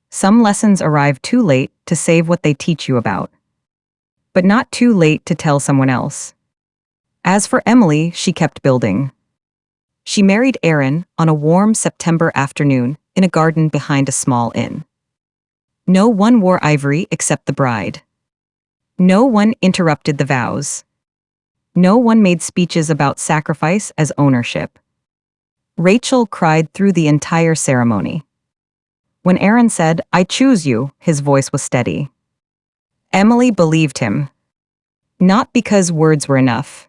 Some lessons arrive too late to save what they teach you about, but not too late to tell someone else. As for Emily, she kept building. She married Aaron on a warm September afternoon in a garden behind a small inn. No one wore ivory except the bride. No one interrupted the vows. No one made speeches about sacrifice as ownership. Rachel cried through the entire ceremony. When Aaron said, "I choose you," his voice was steady. Emily believed him. Not because words were enough.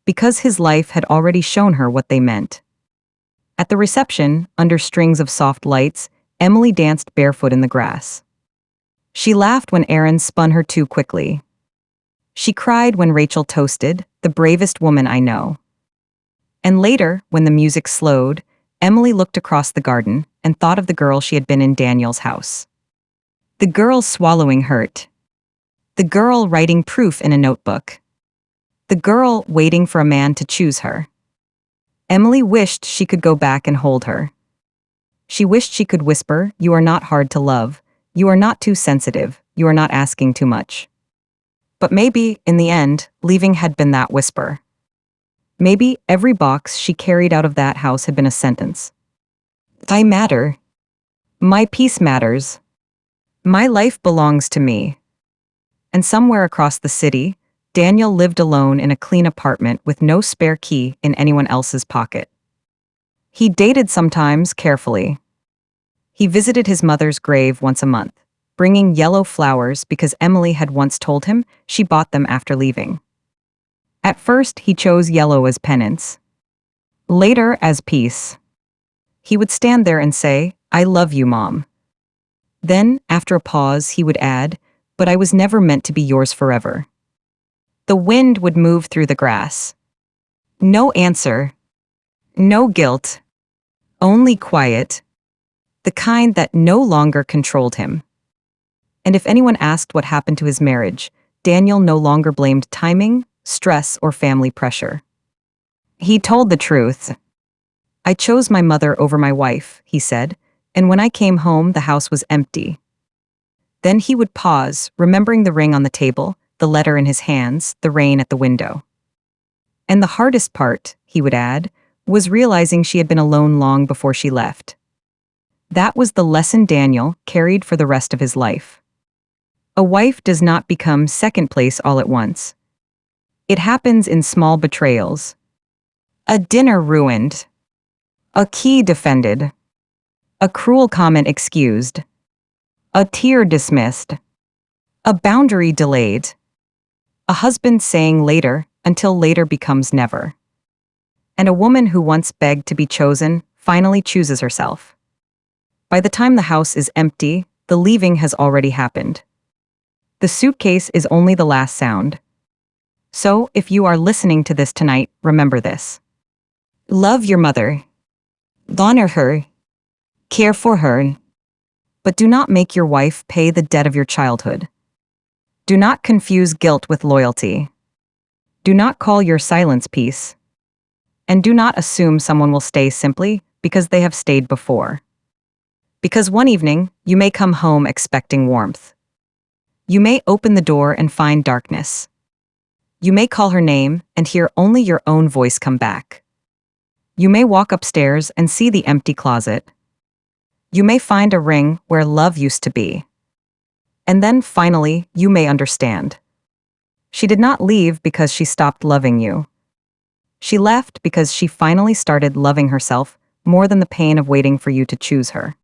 Because his life had already shown her what they meant. At the reception, under strings of soft lights, Emily danced barefoot in the grass. She laughed when Aaron spun her too quickly. She cried when Rachel toasted, "The bravest woman I know." And later, when the music slowed, Emily looked across the garden and thought of the girl she had been in Daniel's house. The girl swallowing hurt. The girl writing proof in a notebook. The girl waiting for a man to choose her. Emily wished she could go back and hold her. She wished she could whisper, "You are not hard to love. You are not too sensitive. You are not asking too much." But maybe, in the end, leaving had been that whisper. Maybe every box she carried out of that house had been a sentence. I matter. My peace matters. My life belongs to me. And somewhere across the city, Daniel lived alone in a clean apartment with no spare key in anyone else's pocket. He dated sometimes carefully. He visited his mother's grave once a month, bringing yellow flowers because Emily had once told him she bought them after leaving. At first, he chose yellow as penance. Later, as peace. He would stand there and say, "I love you, Mom." Then, after a pause, he would add, "But I was never meant to be yours forever." The wind would move through the grass. No answer. No guilt. Only quiet. The kind that no longer controlled him. And if anyone asked what happened to his marriage, Daniel no longer blamed timing, stress, or family pressure. He told the truth. "I chose my mother over my wife," he said, "and when I came home, the house was empty." Then he would pause, remembering the ring on the table, the letter in his hands, the rain at the window. And the hardest part, he would add, was realizing she had been alone long before she left. That was the lesson Daniel carried for the rest of his life. A wife does not become second place all at once. It happens in small betrayals. A dinner ruined. A key defended. A cruel comment excused. A tear dismissed. A boundary delayed. A husband saying later until later becomes never. And a woman who once begged to be chosen finally chooses herself. By the time the house is empty, the leaving has already happened. The suitcase is only the last sound. So, if you are listening to this tonight, remember this. Love your mother. Honor her. Care for her. But do not make your wife pay the debt of your childhood. Do not confuse guilt with loyalty. Do not call your silence peace. And do not assume someone will stay simply because they have stayed before. Because one evening, you may come home expecting warmth. You may open the door and find darkness. You may call her name and hear only your own voice come back. You may walk upstairs and see the empty closet. You may find a ring where love used to be. And then finally, you may understand. She did not leave because she stopped loving you. She left because she finally started loving herself more than the pain of waiting for you to choose her.